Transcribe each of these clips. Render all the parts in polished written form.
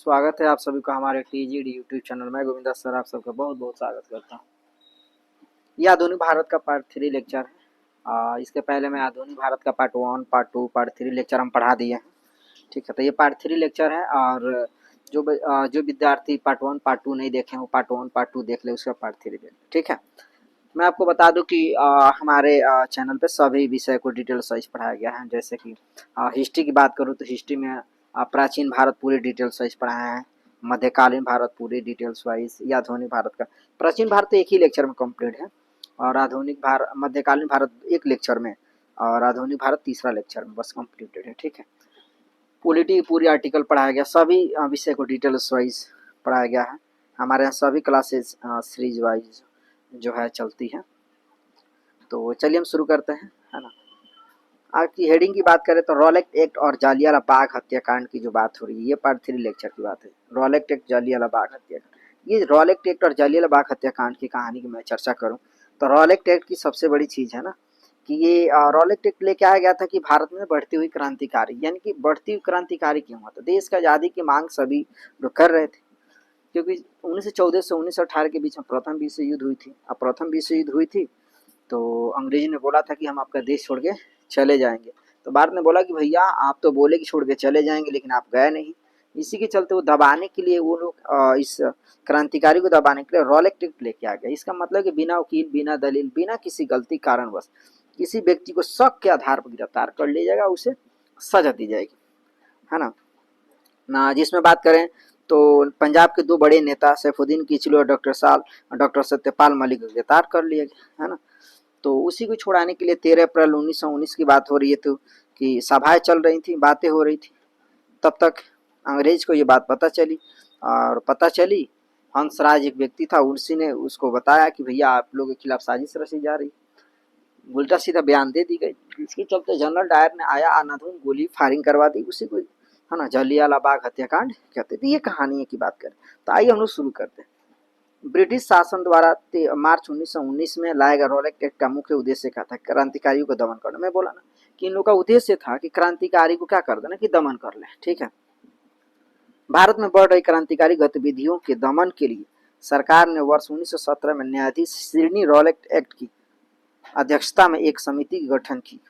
स्वागत है आप सभी का हमारे टीजीडी यूट्यूब चैनल में। गोविंदा सर आप सबका बहुत बहुत स्वागत करता हूँ। ये आधुनिक भारत का पार्ट 3 लेक्चर है। इसके पहले मैं आधुनिक भारत का पार्ट 1, पार्ट 2, पार्ट 3 लेक्चर हम पढ़ा दिए हैं। ठीक है, तो ये पार्ट 3 लेक्चर है और जो विद्यार्थी पार्ट 1, पार्ट 2 नहीं देखे वो पार्ट 1, पार्ट 2 देख ले, उसका पार्ट 3 देख ले। ठीक है, मैं आपको बता दूं कि हमारे चैनल पे सभी विषय को डिटेल वाइज पढ़ाया गया है। जैसे कि हिस्ट्री की बात करूं तो हिस्ट्री में प्राचीन भारत पूरी डिटेल्स वाइज पढ़ाया है, मध्यकालीन भारत पूरी डिटेल्स वाइज, या आधुनिक भारत का प्राचीन भारत तो एक ही लेक्चर में कंप्लीट है, और आधुनिक भारत मध्यकालीन भारत एक लेक्चर में, और आधुनिक भारत तीसरा लेक्चर में बस कंप्लीटेड है। ठीक है, पॉलिटी पूरी आर्टिकल पढ़ाया गया, सभी विषय को डिटेल्स वाइज पढ़ाया गया है। हमारे यहाँ सभी क्लासेज सीरीज वाइज जो है चलती है। तो चलिए हम शुरू करते हैं, है ना। आज की हेडिंग की बात करें तो रॉलेट एक्ट और जालियाला बाग हत्याकांड की जो बात हो रही है, ये पार्ट 3 लेक्चर की बात है। रॉलेट एक्ट, जालियाला बाग हत्याकांड। ये रॉलेट एक्ट और जालियाला बाग हत्याकांड की कहानी की मैं चर्चा करूं तो रॉलेट एक्ट की सबसे बड़ी चीज है ना कि ये रॉलेट एक्ट लेके आया गया था कि भारत में बढ़ती हुई क्रांतिकारी, यानी कि बढ़ती हुई क्रांतिकारी क्यों हुआ था, देश का आज़ादी की मांग सभी लोग कर रहे थे, क्योंकि 1914 से 1918 के बीच में प्रथम विश्व युद्ध हुई थी। अब प्रथम विश्व युद्ध हुई थी तो अंग्रेजी ने बोला था कि हम आपका देश छोड़ के चले जाएंगे, तो भारत ने बोला कि भैया आप तो बोले कि छोड़ के चले जाएंगे लेकिन आप गए नहीं। इसी के चलते वो दबाने के लिए वो लोग इस क्रांतिकारी को दबाने के लिए रॉलेट एक्ट लेके आ गया। इसका मतलब कि बिना वकील, बिना दलील, बिना किसी गलती कारणवश किसी व्यक्ति को शक के आधार पर गिरफ्तार कर लिया जाएगा, उसे सजा दी जाएगी, है ना। जिसमें बात करें तो पंजाब के दो बड़े नेता सैफुद्दीन किचलू और डॉक्टर सत्यपाल मलिक को गिरफ्तार कर लिया गया, है ना। तो उसी को छुड़ाने के लिए 13 अप्रैल 1919 की बात हो रही है, तो कि सभाएं चल रही थी, बातें हो रही थी। तब तक अंग्रेज को ये बात पता चली, और पता चली हंसराज एक व्यक्ति था, उसी ने उसको बताया कि भैया आप लोगों के खिलाफ साजिश रची जा रही, उल्टा सीधा बयान दे दी गई। इसके चलते जनरल डायर ने आया, अंधाधुंध गोली फायरिंग करवा दी, उसी को, है ना, जालियाला बाग हत्याकांड कहते थे। ये कहानी की बात करें तो आइए हम लोग शुरू करते हैं। ब्रिटिश शासन द्वारा मार्च 1919 में लाया गया रॉलेट एक्ट का मुख्य उद्देश्य क्या था? क्रांतिकारियों को दमन करना। मैं बोला ना कि इन लोगों का उद्देश्य था कि क्रांतिकारी को क्या कर देना, कि दमन कर ले। ठीक है, भारत में बढ़ रही क्रांतिकारी गतिविधियों के दमन के लिए सरकार ने वर्ष 1917 में न्यायाधीश सिडनी रॉलेट एक्ट की अध्यक्षता में एक समिति का गठन की।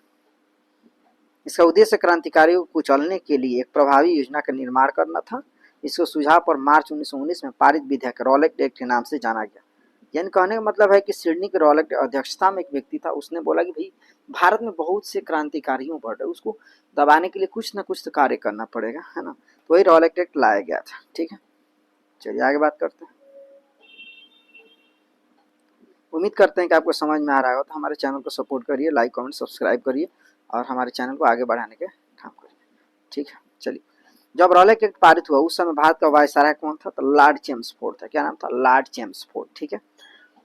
इसका उद्देश्य क्रांतिकारियों को कुचलने के लिए एक प्रभावी योजना का निर्माण करना था। इसको सुझाव पर मार्च 1919 में पारित विधेयक रॉलेट एक्ट के नाम से जाना गया। यानी कहने का मतलब है कि सिडनी के रॉलेट अध्यक्षता में एक व्यक्ति था, उसने बोला कि भाई भारत में बहुत से क्रांतिकारियों बढ़ रहे, उसको दबाने के लिए कुछ ना कुछ तो कार्य करना पड़ेगा, है ना। तो वही रॉलेट एक्ट लाया गया था। ठीक है, चलिए आगे बात करते हैं। उम्मीद करते हैं कि आपको समझ में आ रहा होगा। तो हमारे चैनल को सपोर्ट करिए, लाइक कमेंट सब्सक्राइब करिए और हमारे चैनल को आगे बढ़ाने के काम करिए। ठीक है, चलिए। जब रॉलेट एक्ट पारित हुआ उस समय भारत का वायसराय कौन था? तो लॉर्ड चेम्सफोर्ड था। क्या नाम था? Lord Chelmsford. ठीक है,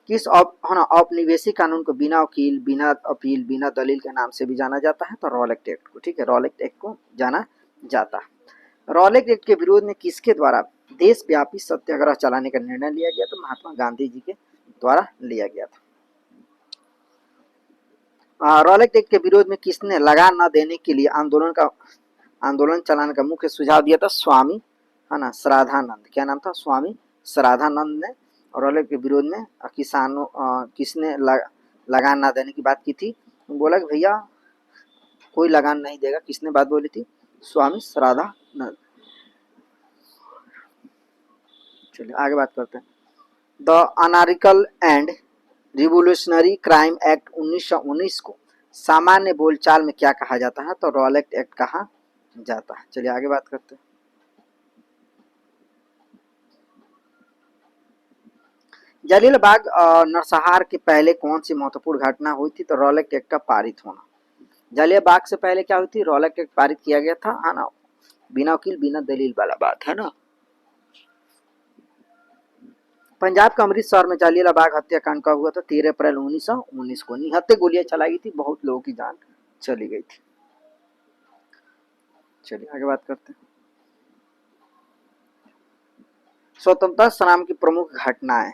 किस औपनिवेशिक कानून को बिना वकील, बिना अपील, बिना दलील के नाम से भी जाना जाता है? तो रॉलेट एक्ट को। ठीक है, रॉलेट एक्ट को जाना जाता है। रॉलेट एक्ट के विरोध में किसके द्वारा देशव्यापी सत्याग्रह चलाने का निर्णय लिया गया? तो महात्मा गांधी जी के द्वारा लिया गया था। रॉलेट एक्ट के विरोध में किसने लगान न देने के लिए आंदोलन चलाने का मुख्य सुझाव दिया था? स्वामी, है ना, श्राद्धानंद। क्या नाम था? स्वामी श्राद्धानंद ने रॉलेट के विरोध में किसानों किसने लगान ना देने की बात की थी? बोला कि भैया कोई लगान नहीं देगा। किसने बात बोली थी? स्वामी श्राद्धानंद। चलिए आगे बात करते हैं। The anarchical and revolutionary crime act 1919 को सामान्य बोलचाल में क्या कहा जाता है? तो रॉलेट एक्ट कहा जाता है। चलिए आगे बात करते हैं। जालियाला बाग नरसंहार के पहले कौन सी महत्वपूर्ण घटना हुई थी? तो रॉलेट एक्ट का पारित होना। जालियाला बाग से पहले क्या हुई थी? रॉलेट एक्ट पारित किया गया था, है ना, बिना वकील, बिना दलील वाला बात, है ना। पंजाब के अमृतसर में जालियाला बाग हत्याकांड कब हुआ था? 13 अप्रैल 1919 को। निहत्थे गोलियां चलाई गई थी, बहुत लोगों की जान चली गई थी। चलिए आगे बात करते हैं। स्वतंत्रता संग्राम की प्रमुख घटनाएं,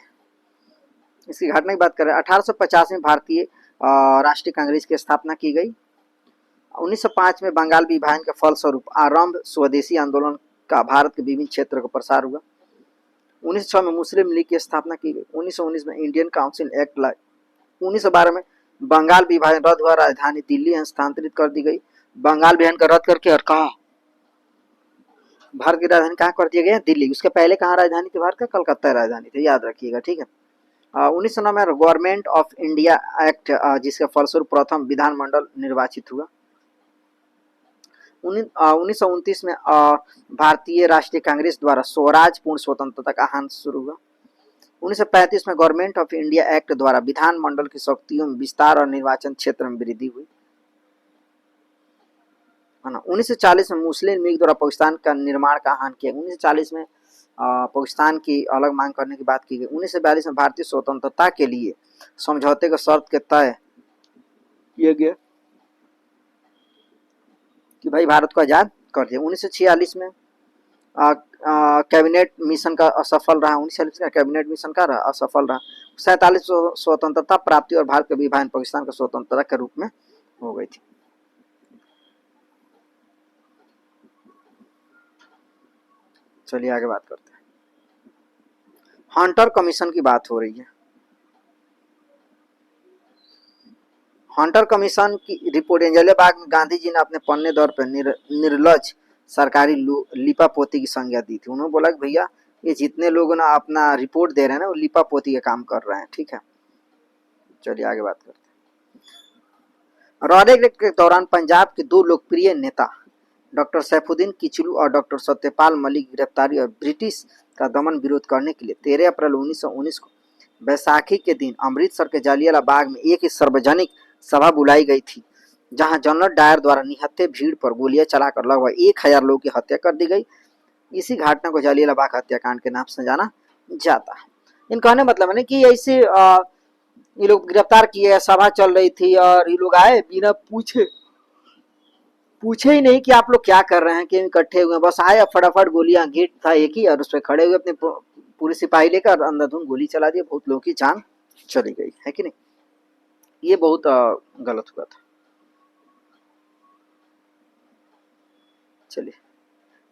इसकी घटना की बात करें 1850 में भारतीय राष्ट्रीय कांग्रेस की स्थापना की गई। 1905 में बंगाल विभाजन के फलस्वरूप आरंभ स्वदेशी आंदोलन का भारत के विभिन्न क्षेत्रों का प्रसार हुआ। 1906 में मुस्लिम लीग की स्थापना की गई। 1919 में इंडियन काउंसिल एक्ट लाई। 1912 में बंगाल विभाजन रद्द हुआ, राजधानी दिल्ली हस्तांतरित कर दी गई। बंगाल विभाजन का रद्द करके और कहा भारत की राजधानी कहाँ कर दिया गया? दिल्ली। उसके पहले कहाँ राजधानी थी भारत का? कलकत्ता राजधानी थी, याद रखिएगा, ठीक है। 1909 में गवर्नमेंट ऑफ इंडिया एक्ट, जिसके फलस्वरूप प्रथम विधानमंडल निर्वाचित हुआ। 1929 में भारतीय राष्ट्रीय कांग्रेस द्वारा स्वराज पूर्ण स्वतंत्रता का आह्वान शुरू हुआ। 1935 में गवर्नमेंट ऑफ इंडिया एक्ट द्वारा विधानमंडल की शक्तियों में विस्तार और निर्वाचन क्षेत्र में वृद्धि हुई, है ना। 1940 में मुस्लिम लीग द्वारा पाकिस्तान का निर्माण का आह्वान किया। 1940 में पाकिस्तान की अलग मांग करने की बात की गई। 1942 में भारतीय स्वतंत्रता के लिए समझौते के शर्त के तय किए गए कि भाई भारत को आजाद कर दिया। 1946 में कैबिनेट मिशन का असफल रहा। 1946 का कैबिनेट मिशन का रहा असफल रहा। 47 स्वतंत्रता प्राप्ति और भारत का विभाजन पाकिस्तान का स्वतंत्रता के रूप में हो गई थी। चलिए आगे बात करते हैं। हंटर कमीशन की बात हो रही है। हंटर कमीशन की रिपोर्ट, जलियांवाला में गांधी जी ने अपने पन्ने दौर पर निर्लज सरकारी लिपापोती की संज्ञा दी थी। उन्होंने बोला कि भैया ये जितने लोग ना अपना रिपोर्ट दे रहे हैं ना वो लिपापोती का काम कर रहे हैं, ठीक है। चलिए आगे बात करते हैं। रॉरेट एक्ट के दौरान पंजाब के दो लोकप्रिय नेता डॉक्टर सैफुद्दीन किचलू और डॉक्टर सत्यपाल मलिक की गिरफ्तारी और ब्रिटिश का दमन विरोध करने के लिए 13 अप्रैल 1919 को बैसाखी के दिन अमृतसर के जालियांवाला बाग में एक सार्वजनिक सभा बुलाई गई थी, जहां जनरल डायर द्वारा निहत्थे भीड़ पर गोलियां चलाकर लगभग 1000 लोगों की हत्या कर दी गई। इसी घटना को जालियांवाला बाग हत्याकांड के नाम से जाना जाता है। इन कहने मतलब है कि ऐसे ये लोग गिरफ्तार किए, सभा चल रही थी और ये लोग आए बिना पूछे ही नहीं कि आप लोग क्या कर रहे हैं, क्यों इकट्ठे हुए, बस आए फटाफट गोलियां, गेट था एक ही और उस पर खड़े हुए अपने पूरे सिपाही लेकर अंधाधुंध गोली चला दी, बहुत लोगों की जान चली गई है कि नहीं। ये बहुत गलत हुआ था। चलिए,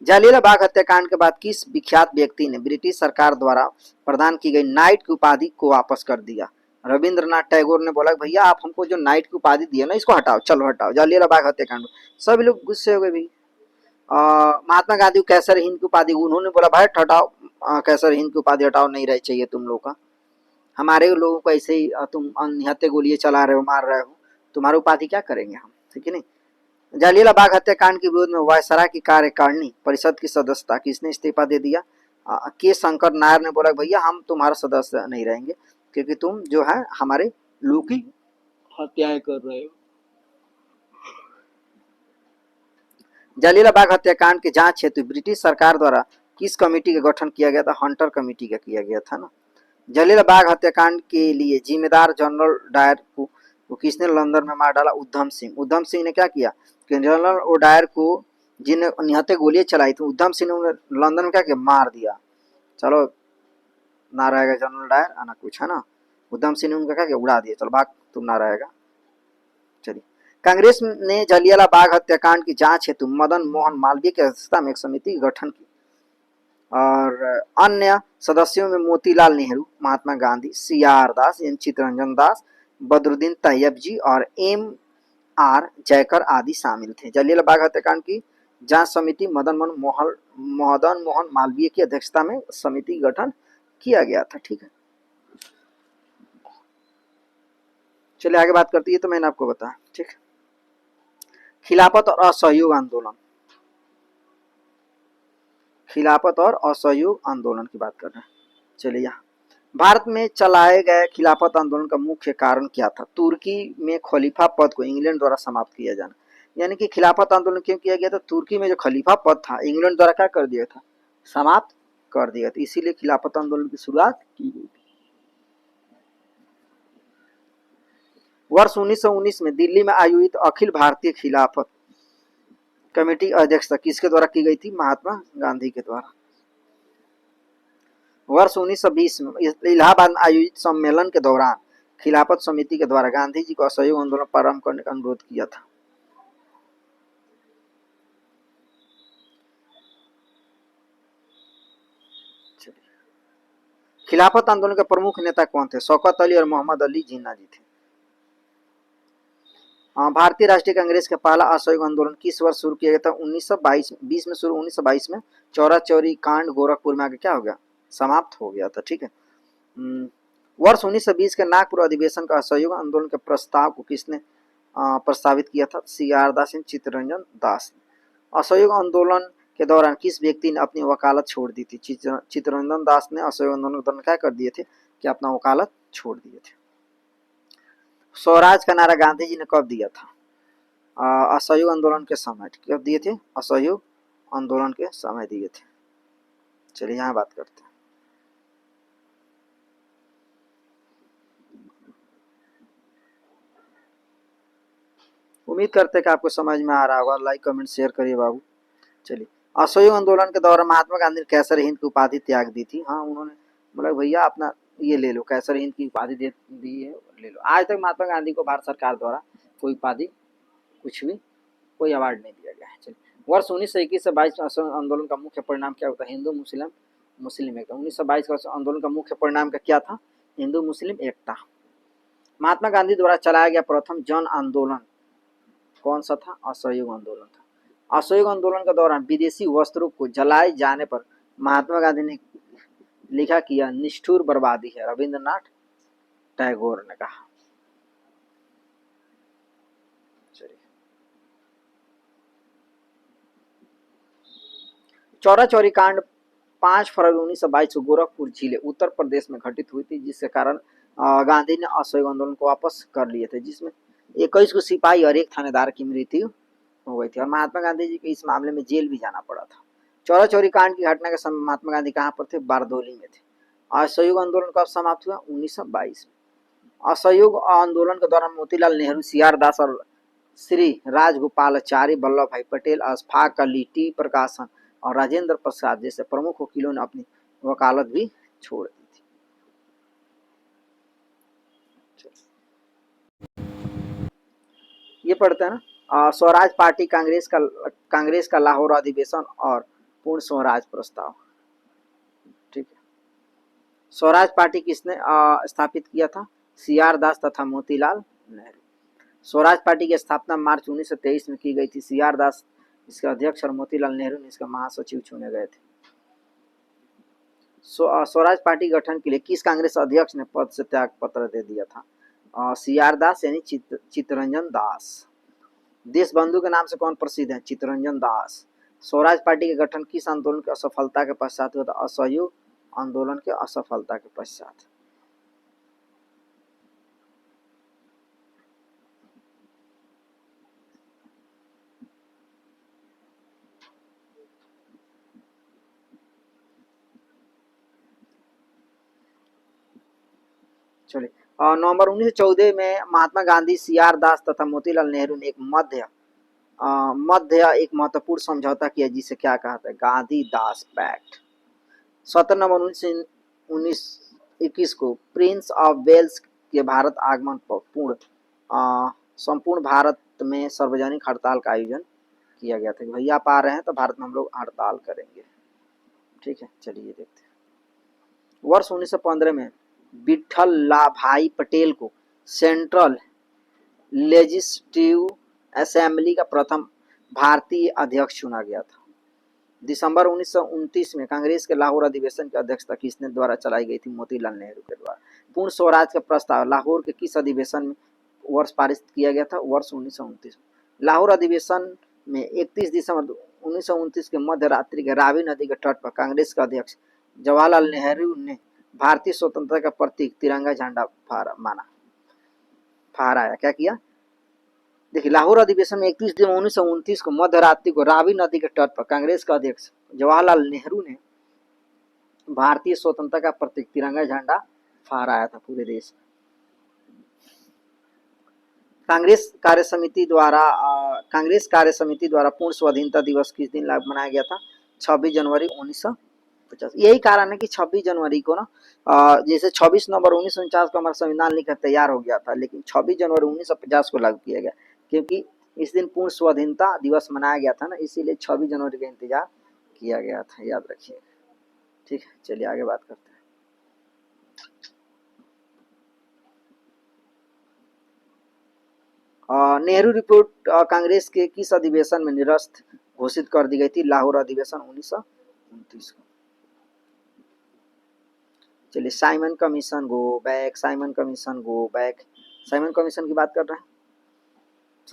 जालियांवाला बाग हत्याकांड के बाद किस विख्यात व्यक्ति ने ब्रिटिश सरकार द्वारा प्रदान की गई नाइट की उपाधि को वापस कर दिया? रविंद्रनाथ टैगोर ने बोला भैया आप हमको जो नाइट की उपाधि दिया ना इसको हटाओ, चलो हटाओ। जालियांवाला बाग हत्याकांड सभी लोग गुस्से हो गए भाई। महात्मा गांधी कैसर हिंद की उपाधि, उन्होंने बोला भाई हटाओ, कैसर हिंद की उपाधि हटाओ, नहीं रह चाहिए तुम लोग का, हमारे लोगों को ऐसे ही तुम निहत्थे गोलियां चला रहे हो, मार रहे हो, तुम्हारी उपाधि क्या करेंगे हम, ठीक है नहीं। जालियांवाला बाग हत्याकांड के विरोध में वायसराय की कार्यकारिणी परिषद की सदस्यता किसने इस्तीफा दे दिया? के शंकर नायर ने बोला भैया हम तुम्हारा सदस्य नहीं रहेंगे क्योंकि तुम जो है हमारे लोगों की हत्याएं कर रहे हो। जालियांवाला बाग हत्याकांड की जांच हेतु ब्रिटिश सरकार द्वारा किस कमेटी का गठन किया गया था? हंटर कमेटी का किया गया था ना। जालियांवाला बाग हत्याकांड के लिए जिम्मेदार जनरल डायर को किसने लंदन में मार डाला? उधम सिंह। उधम सिंह ने क्या किया कि जनरल डायर को जिन्हें निहत्थे गोलियां चलाई थी, उधम सिंह ने उन्हें लंदन में क्या किया? मार दिया। चलो ना रहेगा जनरल डायर आना कुछ, है ना। उधम सिंह ने उनका क्या किया? उड़ा दिया, चलो भाग तुम ना रहेगा। चलिए, कांग्रेस ने जालियांवाला बाग हत्याकांड की जांच हेतु मदन मोहन मालवीय की अध्यक्षता में एक समिति का गठन की और अन्य सदस्यों में मोतीलाल नेहरू, महात्मा गांधी, सी.आर. दास, चित्तरंजन दास, बदरुद्दीन तैयब जी और M.R. जयकर आदि शामिल थे। जालियांवाला बाग हत्याकांड की जांच समिति मदन मोहन मालवीय की अध्यक्षता में समिति गठन किया गया था, ठीक है। चलिए आगे बात करते हैं, तो मैंने आपको बताया, ठीक। खिलाफत और असहयोग आंदोलन, खिलाफत और असहयोग आंदोलन की बात कर रहे हैं। चलिए, यहाँ भारत में चलाए गए खिलाफत आंदोलन का मुख्य कारण क्या था? तुर्की में खलीफा पद को इंग्लैंड द्वारा समाप्त किया जाना। यानी कि खिलाफत आंदोलन क्यों किया गया था? तुर्की में जो खलीफा पद था इंग्लैंड द्वारा क्या कर दिया था? समाप्त कर दिया था, इसीलिए खिलाफत आंदोलन की शुरुआत की गई थी। वर्ष 1919 में दिल्ली में आयोजित अखिल भारतीय खिलाफत कमेटी अध्यक्षता किसके द्वारा की गई थी? महात्मा गांधी के द्वारा। वर्ष 1920 में इलाहाबाद में आयोजित सम्मेलन के दौरान खिलाफत समिति के द्वारा गांधी जी को असहयोग आंदोलन प्रारंभ करने का अनुरोध किया था। खिलाफत आंदोलन के प्रमुख नेता कौन थे? शौकत अली और मोहम्मद अली जिन्ना जी थे। भारतीय राष्ट्रीय कांग्रेस का पहला असहयोग आंदोलन किस वर्ष शुरू किया गया था? 1922 20 में शुरू, 1922 में। चौरा चौरी कांड गोरखपुर में आके क्या हो गया? समाप्त हो गया था। ठीक है। वर्ष 1920 के नागपुर अधिवेशन का असहयोग आंदोलन के प्रस्ताव को किसने प्रस्तावित किया था? सी.आर. दास एवं चित्तरंजन दास। असहयोग आंदोलन के दौरान किस व्यक्ति ने अपनी वकालत छोड़ दी थी? चित्तरंजन दास ने असहयोग आंदोलन के दौरान क्या कर दिए थे कि अपना वकालत छोड़ दिए थे। स्वराज का नारा गांधी जी ने कब दिया था? असहयोग आंदोलन के समय। कब दिए थे? असहयोग आंदोलन के समय दिए थे। चलिए यहाँ बात करते हैं। उम्मीद करते हैं कि आपको समझ में आ रहा होगा। लाइक कमेंट शेयर करिए बाबू। चलिए, असहयोग आंदोलन के दौरान महात्मा गांधी ने कैसर हिंद की उपाधि त्याग दी थी। हाँ, उन्होंने बोला भैया अपना ये ले लो, कैसर हिंद की उपाधि दे दी है, ले लो। आज तक महात्मा गांधी को भारत सरकार द्वारा कोई उपाधि, कुछ भी, कोई अवार्ड नहीं दिया गया है। चलिए, वर्ष 1921 से 22 असहयोग आंदोलन का मुख्य परिणाम क्या होता है? हिंदू मुस्लिम एकता। 1922 का आंदोलन का मुख्य परिणाम का क्या था? हिंदू मुस्लिम एकता। महात्मा गांधी द्वारा चलाया गया प्रथम जन आंदोलन कौन सा था? असहयोग आंदोलन था। असहयोग आंदोलन के दौरान विदेशी वस्त्रों को जलाए जाने पर महात्मा गांधी ने लिखा कि यह निष्ठुर बर्बादी है, रविंद्रनाथ टैगोर ने कहा। चौरा चौरी कांड 5 फरवरी 1922 को गोरखपुर जिले उत्तर प्रदेश में घटित हुई थी, जिसके कारण गांधी ने असहयोग आंदोलन को वापस कर लिए थे, जिसमें 21 को सिपाही और एक थानेदार की मृत्यु हो गई थी और महात्मा गांधी जी को इस मामले में जेल भी जाना पड़ा था। चौरा चौरी कांड की घटना के समय महात्मा गांधी कहाँ पर थे? बारदोली में थे। असहयोग आंदोलन कब समाप्त हुआ? 1922 में। असहयोग आंदोलन के दौरान मोतीलाल नेहरू, सी.आर. दास और श्री राजगोपालाचारी, वल्लभ भाई पटेल, अशफाक अली, टी प्रकाशन और राजेंद्र प्रसाद जैसे प्रमुख वकीलों ने अपनी वकालत भी छोड़ दी थी। ये पढ़ते हैं ना, स्वराज पार्टी कांग्रेस का लाहौर अधिवेशन और पूर्ण स्वराज प्रस्ताव। ठीक है। स्वराज पार्टी किसने स्थापित किया था? सी.आर. दास तथा मोतीलाल नेहरू। स्वराज पार्टी की स्थापना मार्च 1923 में की गई थी। सी.आर. दास इसके अध्यक्ष और मोतीलाल नेहरू ने इसका महासचिव चुने गए थे। स्वराज पार्टी गठन के लिए किस कांग्रेस अध्यक्ष ने पद से त्याग पत्र दे दिया था? सी.आर. दास यानी चित्तरंजन दास। देशबंधु के नाम से कौन प्रसिद्ध है? चित्तरंजन दास। स्वराज पार्टी के गठन किस आंदोलन की असफलता के पश्चात हुआ था? असहयोग आंदोलन के असफलता के पश्चात। चलिए, नवंबर 1914 में महात्मा गांधी, सी.आर. दास तथा मोतीलाल नेहरू ने एक एक महत्वपूर्ण समझौता किया, जिसे क्या कहा था? गांधी दास पैक्ट। 17 नवंबर 1921 को प्रिंस ऑफ वेल्स के भारत आगमन पर संपूर्ण भारत में सार्वजनिक हड़ताल का आयोजन किया गया था। भैया आप आ रहे हैं तो भारत में हम लोग हड़ताल करेंगे। ठीक है, चलिए देखते हैं। वर्ष 1915 में विठ्ठलभाई पटेल को सेंट्रल लेजिस्लेटिव असेंबली का प्रथम भारतीय अध्यक्ष चुना गया था। दिसंबर 1929 में कांग्रेस के लाहौर अधिवेशन की अध्यक्षता किसने द्वारा चलाई गई थी? मोतीलाल नेहरू के द्वारा। पूर्ण स्वराज का प्रस्ताव लाहौर के किस अधिवेशन में वर्ष पारित किया गया था? वर्ष 1929 में। लाहौर अधिवेशन में 31 दिसंबर 1929 के मध्य रात्रि के रावी नदी के तट पर कांग्रेस के अध्यक्ष जवाहरलाल नेहरू ने भारतीय स्वतंत्रता का प्रतीक तिरंगा झंडा फहराया। क्या किया? देखिए, लाहौर अधिवेशन में 31 दिसंबर 1929 को मध्य रात्रि को रावी नदी के तट पर कांग्रेस के अध्यक्ष जवाहरलाल नेहरू ने भारतीय स्वतंत्रता का प्रतीक तिरंगा झंडा फहराया था पूरे देश। कांग्रेस कार्य समिति द्वारा पूर्ण स्वाधीनता दिवस किस दिन मनाया गया था? 26 जनवरी 1950। यही कारण है कि 26 जनवरी को ना, जैसे 26 नवंबर 1949 को हमारा संविधान लिखकर तैयार हो गया था, लेकिन 26 जनवरी 1950 को लागू किया गया, क्योंकि इस दिन पूर्ण स्वाधीनता दिवस मनाया गया था ना, इसीलिए 26 जनवरी का इंतजार किया गया था। याद रखिए। ठीक है, चलिए आगे बात करते हैं। नेहरू रिपोर्ट कांग्रेस के किस अधिवेशन में निरस्त घोषित कर दी गई थी? लाहौर अधिवेशन 1929 को। चलिए, Simon commission go back, Simon commission go back. Simon commission की बात कर रहे हैं।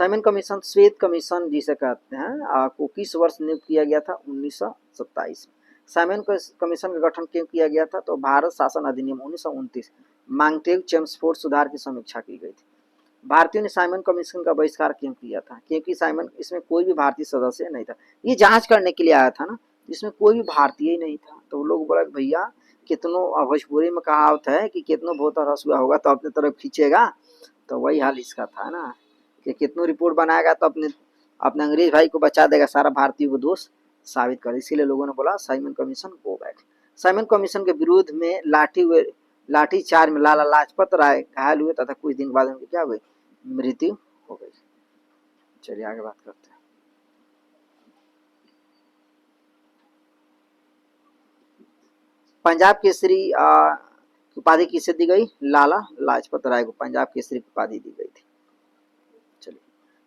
साइमन कमीशन श्वेत कमीशन जिसे कहते हैं को किस वर्ष नियुक्त किया गया था? 1927 में। साइमन कमीशन का गठन क्यों किया गया था? तो भारत शासन अधिनियम 1929 मांगटेग चेम्सफोर्ड सुधार की समीक्षा की गई थी। भारतीयों ने साइमन कमीशन का बहिष्कार क्यों किया था? क्योंकि साइमन इसमें कोई भी भारतीय सदस्य नहीं था। ये जांच करने के लिए आया था ना, इसमें कोई भी भारतीय ही नहीं था। तो लोग बोला भैया कितनों भोजपुरी में कहावत है कि कितनों बहुत रस हुआ होगा तो अपने तरफ खींचेगा। तो वही हाल इसका था ना कि कितनों रिपोर्ट बनाएगा तो अपने अपने अंग्रेज भाई को बचा देगा, सारा भारतीय को दोष साबित कर। इसीलिए लोगों ने बोला Simon commission go back. Simon commission के विरोध में लाठी चार्ज में लाला लाजपत राय घायल हुए तथा कुछ दिन बाद उनकी क्या हो गई? मृत्यु हो गई। चलिए आगे बात करते हैं। पंजाब केसरी उपाधि किसे दी गई? लाला लाजपत राय को पंजाब केसरी की उपाधि दी गई थी। चलिए,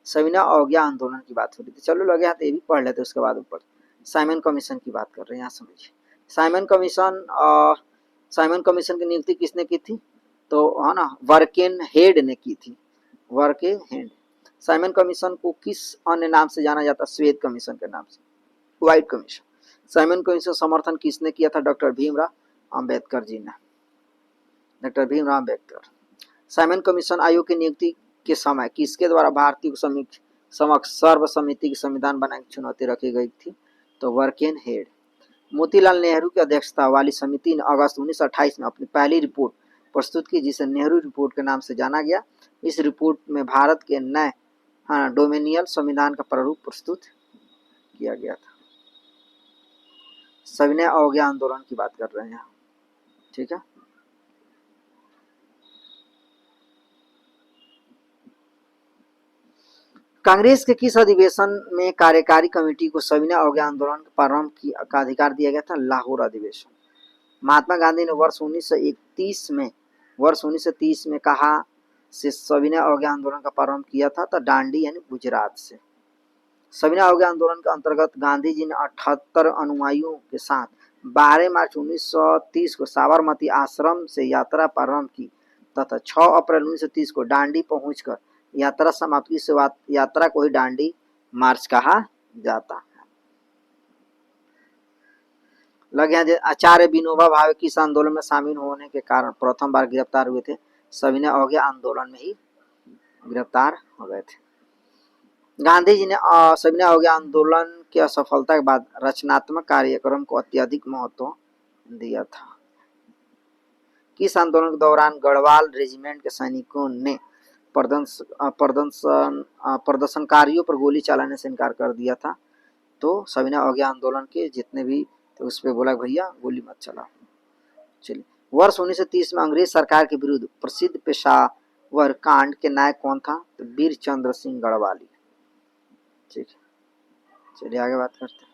सविनय अवज्ञा आंदोलन की बात हो रही थी। चलो लगे हाथ ये भी पढ़ लेते, उसके बाद ऊपर साइमन कमीशन की बात कर रहे हैं। यहाँ समझिए, साइमन कमीशन की नियुक्ति किसने की थी? तो है ना, वर्केन हेड ने की थी। वर्के हेड। साइमन कमीशन को किस अन्य नाम से जाना जाता? श्वेत कमीशन के नाम से, व्हाइट कमीशन। साइमन कमीशन समर्थन किसने किया था? डॉक्टर भीमराव अंबेडकर जी ने। Doctor Bhimrao Ambedkar. Simon commission आयोग की नियुक्ति के समय किसके द्वारा भारतीय समक्ष सर्वसम्मति की संविधान बनाने की चुनौती रखी गई थी? तो वर्केन हेड। मोतीलाल नेहरू की अध्यक्षता वाली समिति ने अगस्त 1928 में अपनी पहली रिपोर्ट प्रस्तुत की जिसे नेहरू रिपोर्ट के नाम से जाना गया। इस रिपोर्ट में भारत के नए डोमिनियल संविधान का प्रारूप प्रस्तुत किया गया था। सविनय अवज्ञा आंदोलन की बात कर रहे हैं, ठीक है। कांग्रेस के किस अधिवेशन में कार्यकारी कमेटी को सविनय अवज्ञा आंदोलन प्रारंभ का अधिकार दिया गया था? लाहौर अधिवेशन। महात्मा गांधी ने वर्ष 1930 में कहा से सविनय अवज्ञा आंदोलन का प्रारंभ किया था? तो डांडी यानी गुजरात से। सविनय अवज्ञा आंदोलन के अंतर्गत गांधी जी ने 78 अनुयायियों के साथ 12 मार्च 1930 को साबरमती आश्रम से यात्रा प्रारंभ की तथा 6 अप्रैल 1930 को डांडी पहुंचकर यात्रा समाप्त की। इस यात्रा को ही डांडी मार्च कहा जाता है। लगे आचार्य विनोबा भावे किस आंदोलन में शामिल होने के कारण प्रथम बार गिरफ्तार हुए थे? सविनय अवज्ञा आंदोलन में ही गिरफ्तार हो गए थे। गांधी जी ने सविनय अवज्ञा आंदोलन की असफलता के बाद रचनात्मक कार्यक्रम को अत्यधिक महत्व दिया था। किस आंदोलन के दौरान गढ़वाल रेजिमेंट के सैनिकों ने प्रदर्शनकारियों पर गोली चलाने से इनकार कर दिया था? तो सविनय अवज्ञा आंदोलन के जितने भी तो उस पर बोला भैया गोली मत चलाओ। चलिए, वर्ष 1930 में अंग्रेज सरकार के विरुद्ध प्रसिद्ध पेशावर कांड के नायक कौन था? तो वीर चंद्र सिंह गढ़वाली। ठीक है, चलिए आगे बात करते हैं।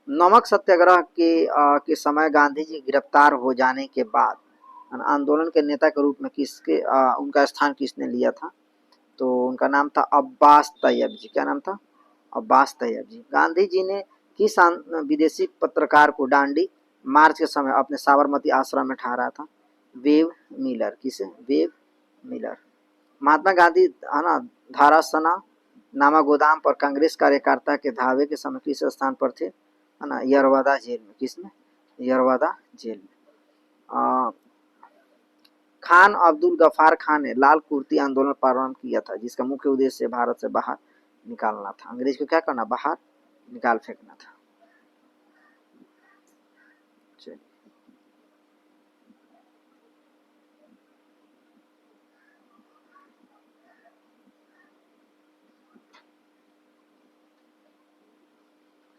नमक सत्याग्रह के समय गांधी जी गिरफ्तार हो जाने के बाद आंदोलन के नेता के रूप में उनका स्थान किसने लिया था? तो उनका नाम था अब्बास तैयब जी। क्या नाम था? अब्बास तैयब जी। गांधी जी ने किस विदेशी पत्रकार को डांडी मार्च के समय अपने साबरमती आश्रम में ठहराया था? Webb Miller. किसे? Webb Miller. महात्मा गांधी है ना धारासना नामक गोदाम पर कांग्रेस कार्यकर्ता के धावे के समय किस स्थान पर थे? है ना यरवदा जेल में। किसमें? यरवदा जेल में। खान अब्दुल गफार खान ने लाल कुर्ती आंदोलन प्रारंभ किया था जिसका मुख्य उद्देश्य भारत से बाहर निकालना था। अंग्रेज को क्या करना? बाहर निकाल फेंकना था।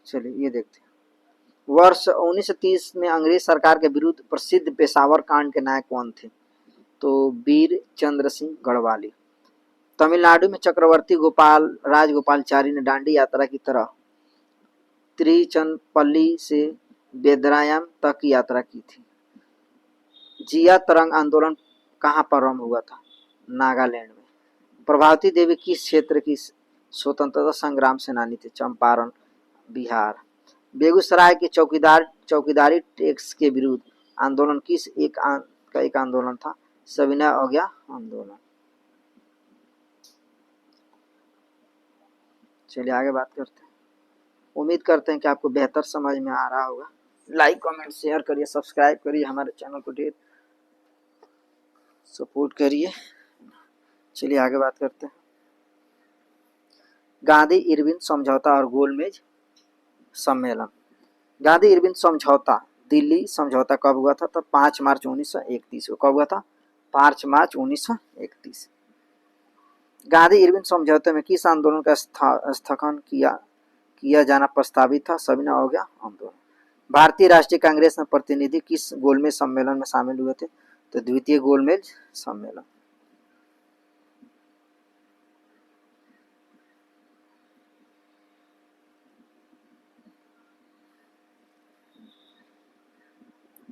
चलिए ये देखते हैं। वर्ष 1930 में अंग्रेज सरकार के विरुद्ध प्रसिद्ध पेशावर कांड के नायक कौन थे? तो वीर चंद्र सिंह गढ़वाली। तमिलनाडु में चक्रवर्ती गोपाल राजगोपालचारी ने दांडी यात्रा की तरह त्रिचनपल्ली से बेदरायाम तक की यात्रा की थी। जिया तरंग आंदोलन कहाँ प्रारंभ हुआ था? नागालैंड में। प्रभावती देवी किस क्षेत्र की स्वतंत्रता संग्राम सेनानी थे? चंपारण, बिहार। बेगूसराय के चौकीदारी टैक्स के विरुद्ध आंदोलन किस एक आंदोलन था? सविनय अवज्ञा आंदोलन। चलिए आगे बात करते हैं। उम्मीद करते हैं कि आपको बेहतर समझ में आ रहा होगा। लाइक कमेंट शेयर करिए, सब्सक्राइब करिए, हमारे चैनल को ढेर सपोर्ट करिए। चलिए आगे बात करते हैं। गांधी इरविन समझौता और गोलमेज सम्मेलन। गांधी इरविन समझौता, दिल्ली समझौता कब हुआ था? तो 5 मार्च 1931 को। कब हुआ था? 5 मार्च 1931। गांधी इरविन समझौते में किस आंदोलन का स्थगन किया जाना प्रस्तावित था? सविनय अवज्ञा आंदोलन। भारतीय राष्ट्रीय कांग्रेस में प्रतिनिधि किस गोलमेज सम्मेलन में शामिल हुए थे? तो द्वितीय गोलमेज सम्मेलन।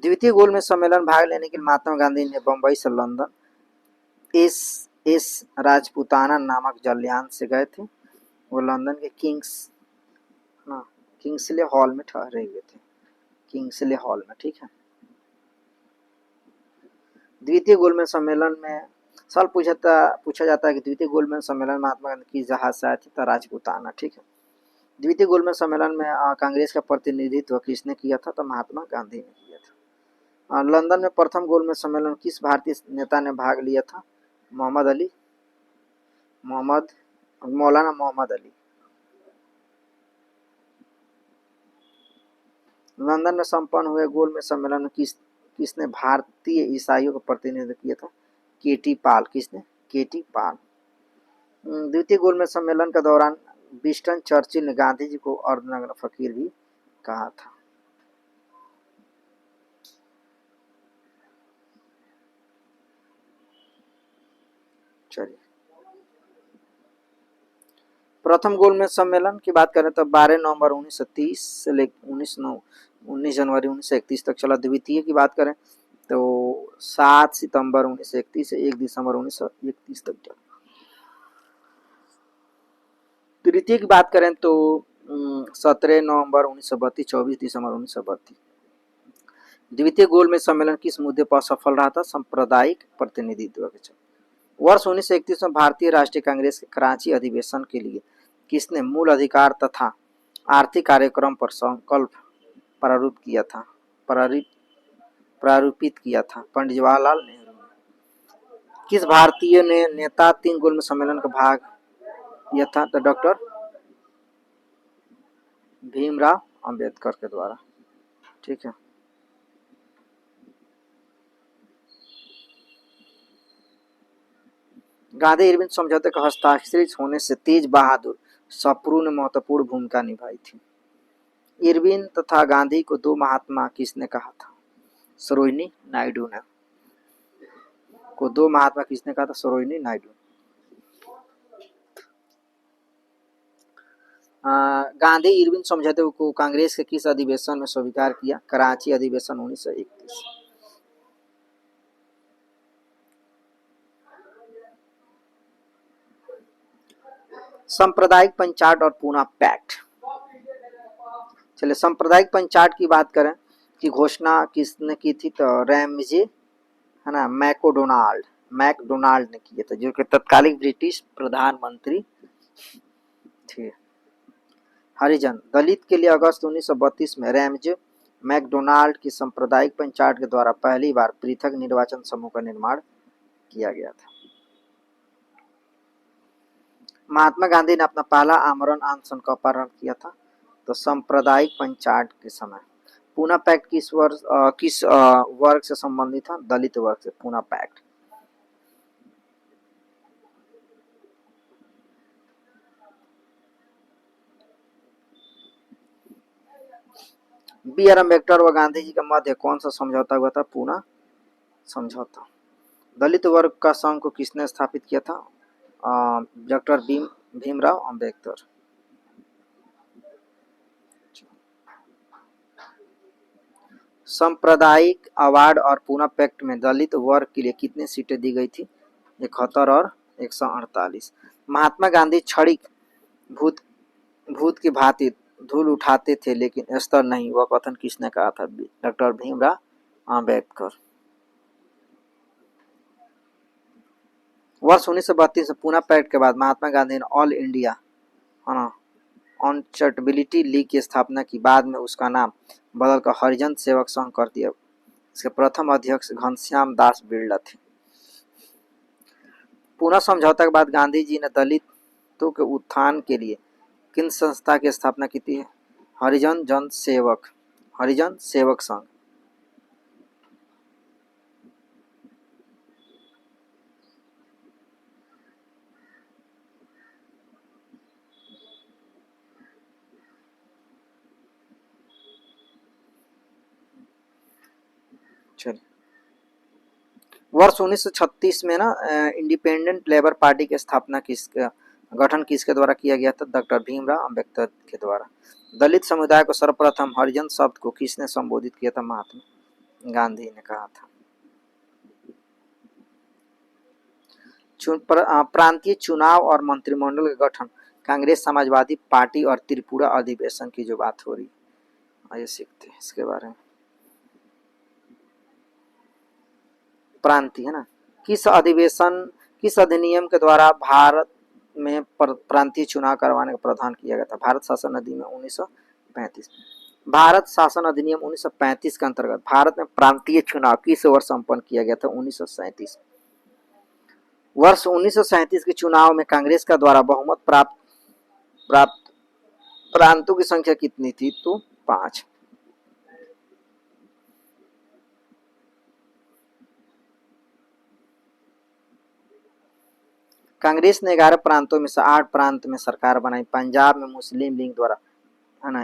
द्वितीय गोलमेज सम्मेलन भाग लेने के लिए महात्मा गांधी ने बंबई से लंदन एस राजपूताना नामक जलयान से गए थे। वो लंदन के किंग्सले हॉल में ठहरे हुए थे। किंग्सले हॉल में, ठीक है। द्वितीय गोलमेज सम्मेलन में सवाल पूछा जाता है कि द्वितीय गोलमेज सम्मेलन में महात्मा गांधी की जहाज से आए थे? तो राजपूताना, ठीक है। द्वितीय गोलमेज सम्मेलन में कांग्रेस का प्रतिनिधित्व किसने किया था? तो महात्मा गांधी ने किया था। लंदन में प्रथम गोलमेज सम्मेलन किस भारतीय नेता ने भाग लिया था? मौलाना मोहम्मद अली। लंदन में संपन्न हुए गोलमेज सम्मेलन में किसने भारतीय ईसाइयों का प्रतिनिधित्व किया था? केटी पाल। किसने? केटी पाल। द्वितीय गोलमेज सम्मेलन के दौरान विंस्टन चर्चिल ने गांधी जी को अर्धनग्न फकीर भी कहा था। चलिए प्रथम गोलमेज सम्मेलन की बात करें तो 12 नवंबर 1930 से लेकर 19 जनवरी 1931 तक चला। द्वितीय की बात करें तो 7 सितंबर 1931 से 1 दिसंबर 1931 तक चला। तृतीय की बात करें तो 17 नवंबर 1932 24 दिसंबर 1932। द्वितीय गोलमेज सम्मेलन किस मुद्दे पर सफल रहा था? सांप्रदायिक प्रतिनिधित्व के चलते। वर्ष 1931 में भारतीय राष्ट्रीय कांग्रेस के कराची अधिवेशन के लिए किसने मूल अधिकार तथा आर्थिक कार्यक्रम पर संकल्प प्रारूपित किया था? पंडित जवाहरलाल नेहरू ने। किस भारतीय नेता 3 गोलमेज सम्मेलन का भाग लिया था? तो डॉक्टर भीमराव अंबेडकर के द्वारा, ठीक है। गांधी इरविन समझौते का हस्ताक्षरित होने से तेज बहादुर सप्रू ने महत्वपूर्ण भूमिका निभाई थी। इरविन तथा गांधी को 2 महात्मा किसने कहा था? सरोजिनी नायडू ने। को 2 महात्मा किसने कहा था? सरोजिनी नायडू। गांधी इरविन समझौते को कांग्रेस के किस अधिवेशन में स्वीकार किया? कराची अधिवेशन 1931। सांप्रदायिक पंचाट और पूना पैक्ट। चलिए सांप्रदायिक पंचाट की बात करें कि घोषणा किसने की थी? तो रैमजे, है ना, मैकडोनाल्ड ने किए थे, जो कि तत्कालीन ब्रिटिश प्रधानमंत्री थे। हरिजन दलित के लिए अगस्त 1932 में रैमजे मैकडोनाल्ड की सांप्रदायिक पंचाट के द्वारा पहली बार पृथक निर्वाचन समूह का निर्माण किया गया था। महात्मा गांधी ने अपना पहला आमरण अनशन कब प्रारंभ किया था? तो सांप्रदायिक पंचाट के समय। पूना पैक्ट किस वर्ग से संबंधित था? दलित वर्ग से। Poona pact. B R Ambedkar व गांधी जी के मध्य कौन सा समझौता हुआ था? पूना समझौता। दलित वर्ग का संघ को किसने स्थापित किया था? डॉक्टर भीमराव अंबेडकर। सांप्रदायिक अवार्ड और पूना पैक्ट में दलित वर्ग के लिए कितनी सीटें दी गई थी? 71 और 148। महात्मा गांधी क्षणिक भूत भूत की भांति धूल उठाते थे लेकिन स्तर नहीं, वह कथन किसने कहा था? डॉक्टर भीमराव अंबेडकर। वर्ष 1932 में पूना पैक्ट के बाद महात्मा गांधी ने ऑल इंडिया अकाउंटेबिलिटी लीग की स्थापना की। बाद में उसका नाम बदलकर हरिजन सेवक संघ कर दिया। इसके प्रथम अध्यक्ष घनश्याम दास बिरला थे। पूना समझौता के बाद गांधी जी ने दलितों के उत्थान के लिए किन संस्था की स्थापना की थी? हरिजन सेवक संघ। चलिए, वर्ष 1936 में ना इंडिपेंडेंट लेबर पार्टी की स्थापना गठन किसके द्वारा किया गया था? डॉक्टर भीमराव अंबेडकर के द्वारा। दलित समुदाय को सर्वप्रथम हरिजन शब्द को किसने संबोधित किया था? महात्मा गांधी ने कहा था। प्रांतीय चुनाव और मंत्रिमंडल का गठन, कांग्रेस समाजवादी पार्टी और त्रिपुरा अधिवेशन की जो बात हो रही, आइए सीखते हैं इसके बारे में। प्रांतीय है ना, किस अधिनियम के द्वारा भारत में प्रांतीय चुनाव करवाने का प्रावधान किया गया था? भारत शासन अधिनियम 1935। भारत शासन अधिनियम 1935 के अंतर्गत भारत में प्रांतीय चुनाव किस वर्ष संपन्न किया गया था? 1937। वर्ष 1937 के चुनाव में कांग्रेस का द्वारा बहुमत प्राप्त प्रांतों की संख्या कितनी थी? तो 5। कांग्रेस ने 11 प्रांतों में से 8 प्रांत में सरकार बनाई। पंजाब में मुस्लिम लीग द्वारा है ना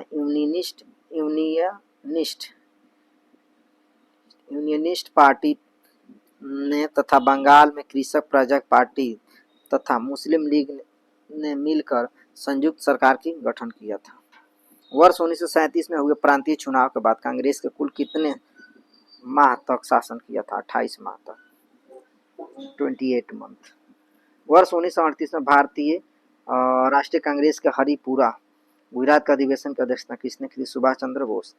यूनियनिस्ट पार्टी ने तथा बंगाल में कृषक प्रजा पार्टी तथा मुस्लिम लीग ने मिलकर संयुक्त सरकार की गठन किया था। वर्ष 1937 में हुए प्रांतीय चुनाव के बाद कांग्रेस के कुल कितने माह तक शासन किया था? 28 माह तक, 28 मंथ। वर्ष 1938 में भारतीय राष्ट्रीय कांग्रेस के हरिपुरा गुजरात का अधिवेशन की अध्यक्षता किसने की? सुभाष चंद्र बोस।